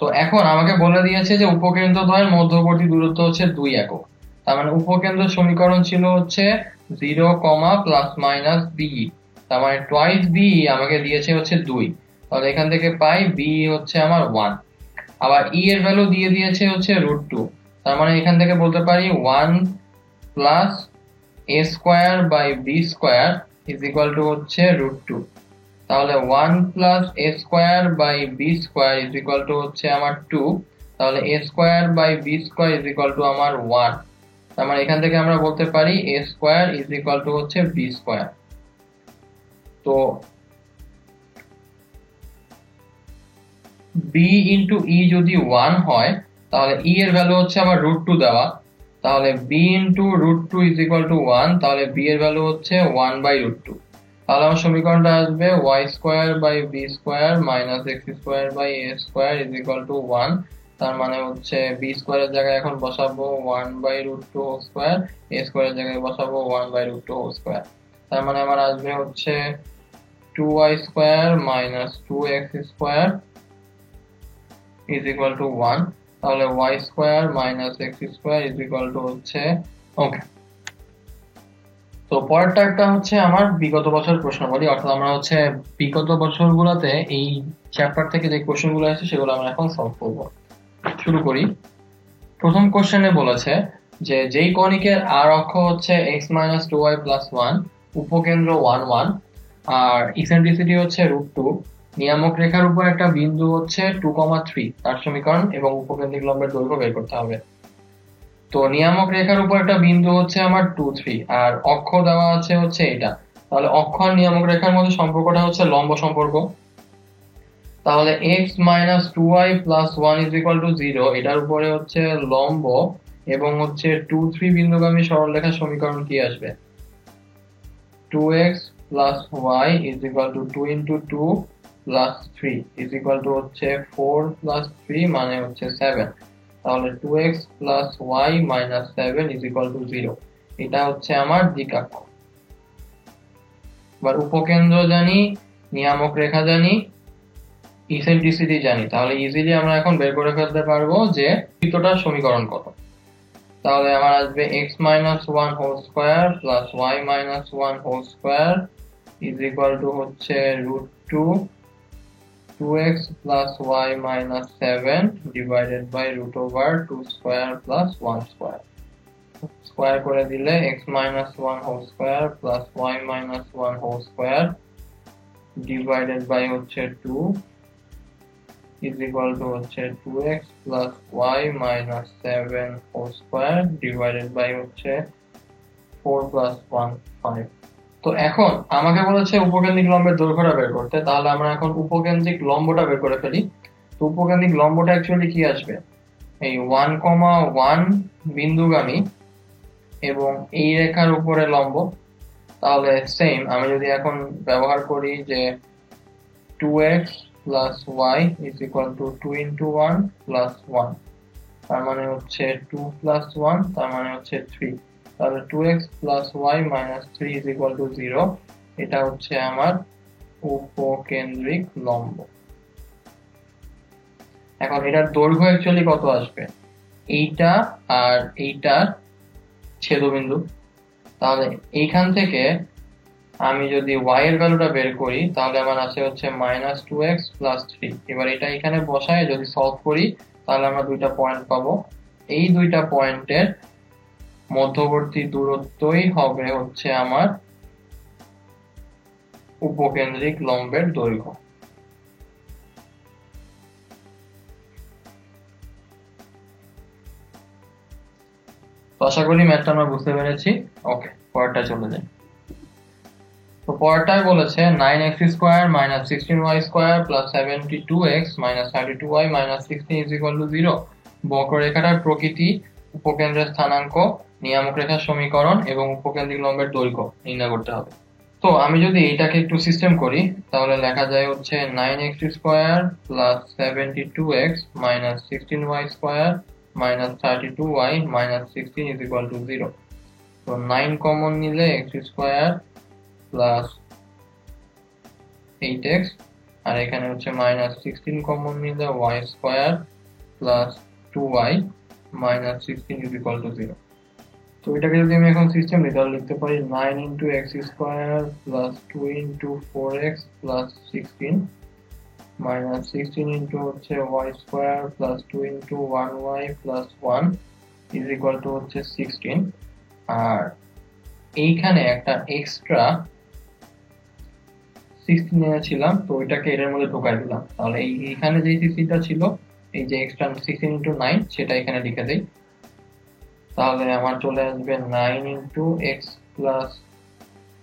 তো এখন আমাকে বলে দিয়েছে যে উপকেন্দ্র দ্বয়ের মধ্যবর্তী দূরত্ব হচ্ছে 2 একক, তার মানে উপকেন্দ্র সমীকরণ ছিল হচ্ছে 0, প্লাস মাইনাস b, তার মানে টুয়াইস b আমাকে দিয়েছে হচ্ছে 2, তাহলে এখান থেকে পাই b হচ্ছে আমার 1। আবার e এর ভ্যালু দিয়ে দিয়েছে হচ্ছে √2, তার মানে এখান থেকে বলতে পারি 1 plus a square by b square is equal to হচ্ছে √2। তাহলে 1 plus a square by b square is equal to হচ্ছে আমার 2, তাহলে a square by b square is equal to আমার 1, তার মানে এখান থেকে আমরা বলতে পারি a square is equal to হচ্ছে b স্কয়ার। তো b ইনটু e যদি 1 হয় তাহলে e এর ভ্যালু হচ্ছে আবার √2 দেওয়া, তাহলে b into √2 is equal to 1, তাহলে b এর ভ্যালু হচ্ছে 1/√2। তাহলে আমার সমীকরণটা আসবে y square by b square minus x square by a square is equal to 1। তার মানে হচ্ছে b স্কয়ারের জায়গায় এখন বসাবো 1 by root 2 whole square, a স্কয়ারের জায়গায় বসাবো 1 বাই রুট 2 হোল স্কয়ার। তার মানে আমার আসবে হচ্ছে 2y square minus 2x square is equal to 1। তাহলে y square minus x square is equal to হচ্ছে ওকে। তো পরেরটা একটা হচ্ছে আমার বিগত বছর প্রশ্নাবলী, অর্থাৎ আমরা হচ্ছে বিগত বছরগুলোতে এই চ্যাপ্টার থেকে যে কোশ্চেনগুলো আছে সেগুলো আমরা এখন সলভ করব। শুরু করি। প্রথম কোশ্চেনে বলেছে যে যেই কণিকের আর অক্ষ হচ্ছে x মাইনাস 2y প্লাস 1, উপকেন্দ্র 1 1 আর ইসেন্ট্রিসিটি হচ্ছে √2, নিয়ামক রেখার উপর একটা বিন্দু হচ্ছে 2,3, তার সমীকরণ এবং উপকেন্দ্রিক লম্বের দৈর্ঘ্য বের করতে হবে। তো নিয়ামক রেখার উপর একটা বিন্দু হচ্ছে আমার 2 3 আর অক্ষ দেওয়া আছে হচ্ছে এটা। তাহলে অক্ষ আর নিয়ামক রেখার মধ্যে সম্পর্কটা হচ্ছে লম্ব সম্পর্ক। তাহলে x minus 2y plus 1 is equal to 0, এটার উপরে হচ্ছে লম্ব এবং হচ্ছে 2 3 বিন্দুগামী সরলরেখার সমীকরণ কি আসবে? 2x plus y is equal two 2 into 2 plus 3 is equal to হচ্ছে 4 প্লাস 3 মানে হচ্ছে 7। তাহলে 2x plus y minus 7 is equal to 0। এটা হচ্ছে আমার দ্বিঘাক্ষ। এবার উপকেন্দ্র জানি, নিয়ামক রেখা জানি, ইসেন্ট্রিসিটি জানি, তাহলে ইজিলি আমরা এখন বের করে ফেলতে পারবো যে বৃত্তটার সমীকরণ কত। তাহলে আমার আসবে x minus 1 whole square plus y minus 1 whole square is equal to হচ্ছে √2 2x plus y minus 7 divided by root over 2 square plus 1 square. Square করে দিলে x minus 1 whole square plus y minus 1 whole square divided by হচ্ছে 2 is equal to হচ্ছে 2x plus y minus 7 whole square divided by হচ্ছে 4 plus 1 5। তো এখন আমাকে বলেছে উপকেন্দ্রিক লম্বের দৈর্ঘ্যটা বের করতে, তাহলে আমরা এখন উপকেন্দ্রিক লম্বটা বের করে ফেলি। তো উপকেন্দ্রিক লম্বটা অ্যাকচুয়ালি কি আসবে? এই 1,1 বিন্দুগামী এবং এই রেখার উপরে লম্ব। তাহলে সেম আমি যদি এখন ব্যবহার করি যে 2x plus y is equal to 2 into 1 plus 1, তার মানে হচ্ছে 2 plus 1 তার মানে হচ্ছে 3। তাহলে 2x plus y minus 3 is equal to 0। এটা হচ্ছে আমার উপকেন্দ্রিক লম্ব। এখন এটার দৈর্ঘ্য অ্যাকচুয়ালি কত আসবে? এইটা আর এইটার ছেদবিন্দু। তাহলে এইখান থেকে আমি যদি y এর ভ্যালুটা বের করি তাহলে আমার আসে হচ্ছে মাইনাস 2x প্লাস 3। এবার এটা এখানে বসায় যদি সলভ করি তাহলে আমরা দুইটা পয়েন্ট পাবো। এই দুইটা পয়েন্টের মধ্যবর্তী দূরত্বই হবে হচ্ছে আমার উপকেন্দ্রিক লম্বের দৈর্ঘ্য। তো আশা করি ম্যাথটা আমরা বুঝতে পেরেছি। ওকে, পরেরটা চলে যাই। তো পরেরটায় বলেছে 9x square minus 16y square plus 72x minus 32y minus 16 is equal to 0। বক্ররেখাটার প্রকৃতি, উপকেন্দ্রের স্থানাঙ্ক, নিয়ামক রেখার সমীকরণ এবং উপকেন্দ্রিক লম্বের দৈর্ঘ্য নির্ণয় করতে হবে। তো আমি যদি এটাকে একটু সিস্টেম করি তাহলে লেখা যায় হচ্ছে 9x square plus 72x minus 16y square minus 32y minus 16 is equal to 0। তো 9 কমন নিলে x স্কয়ার প্লাস 8x আর এখানে হচ্ছে মাইনাস 16 কমন নিলে y square plus 2y minus 16 is equal to 0। তো এটাকে যদি আমি এখন সিস্টেম দিই তাহলে লিখতে পারি 9 into x square plus 2 into 4x plus 16 minus 16 into হচ্ছে y square plus 2 into 1y plus 1 is equal to হচ্ছে 16। আর এইখানে একটা এক্সট্রা 16 এনেছিলাম, তো ওইটাকে এর মধ্যে ঢোকাই দিলাম। তাহলে এইখানে যে 16টা ছিল, এই যে এক্সট্রা 16 ইন্টু 9 সেটা এখানে লিখে দেই। তাহলে আমার চলে আসবে 9 into X plus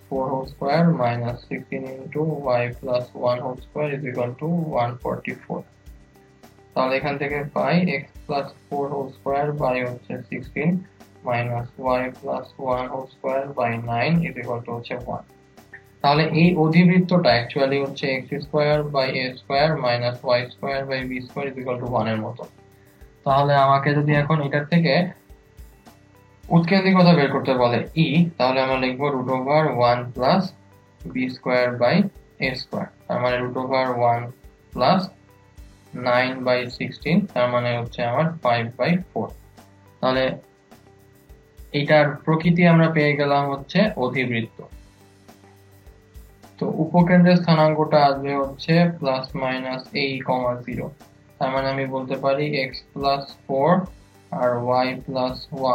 4 whole square minus 16 into Y plus 1 whole square is equal to 144। তাহলে এখান থেকে পাই X plus 4 whole square by হচ্ছে 16 minus Y plus 1 whole square by 9 is equal to হচ্ছে 1। তাহলে এই অধিবৃত্তটা অ্যাকচুয়ালি হচ্ছে x² / a² - y² / b² = 1 এর মতো। তাহলে আমাকে যদি এখন এটার থেকে উৎকেন্দ্রিকতা বের করতে বলে ই, তাহলে আমরা লিখবো √1 + b²/a², তার মানে √1 + 9/16, তার মানে হচ্ছে আমার 5/4। তাহলে এইটার প্রকৃতি আমরা পেয়ে গেলাম হচ্ছে অধিবৃত্ত। তো উপকেন্দ্রের স্থানাঙ্কটা আসবে হচ্ছে ±a, 0, তার মানে আমি বলতে পারি x + 4 আর y +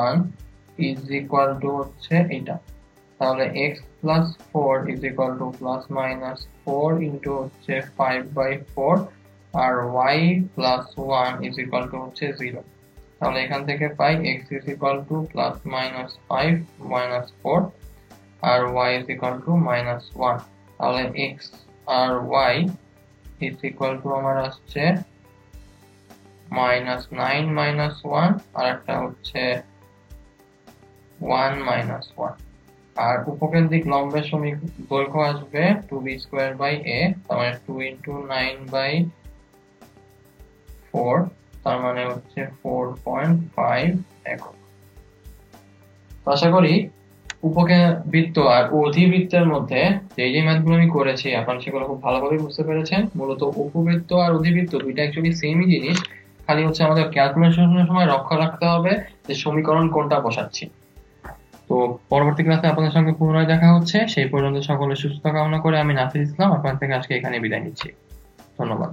1 হচ্ছে এটা। তাহলে x + 4 = ±4 হচ্ছে 5/4 আর y + 1 হচ্ছে 0। তাহলে এখান থেকে পাই x ±5 - 4 আর y -1। তাহলে x আর y আমার আসছে -9 - 1 আর একটা হচ্ছে 1 - 1। আর উপকেন্দ্রিক লম্বের দৈর্ঘ্য আসবে 2b²/a, তার মানে 2 × 9/4, তার মানে হচ্ছে 4.5 একক। তো আশা করি উপবৃত্ত আর অধিবৃত্তের মধ্যে যে ম্যাথগুলো আমি করেছি আপনারা সেগুলো খুব ভালোভাবে বুঝতে পেরেছেন। মূলত উপবৃত্ত আর অধিবৃত্ত দুইটা অ্যাকচুয়ালি সেমই জিনিস, খালি হচ্ছে আমাদের ক্যালকুলেশনের সময় লক্ষ্য রাখতে হবে যে সমীকরণ কোনটা বসাচ্ছি। তো পরবর্তী ক্লাসে আপনাদের সঙ্গে পুনরায় দেখা হচ্ছে। সেই পর্যন্ত সকলের সুস্থতা কামনা করে আমি নাফিস ইসলাম আপনার থেকে আজকে এখানে বিদায় নিচ্ছি। ধন্যবাদ।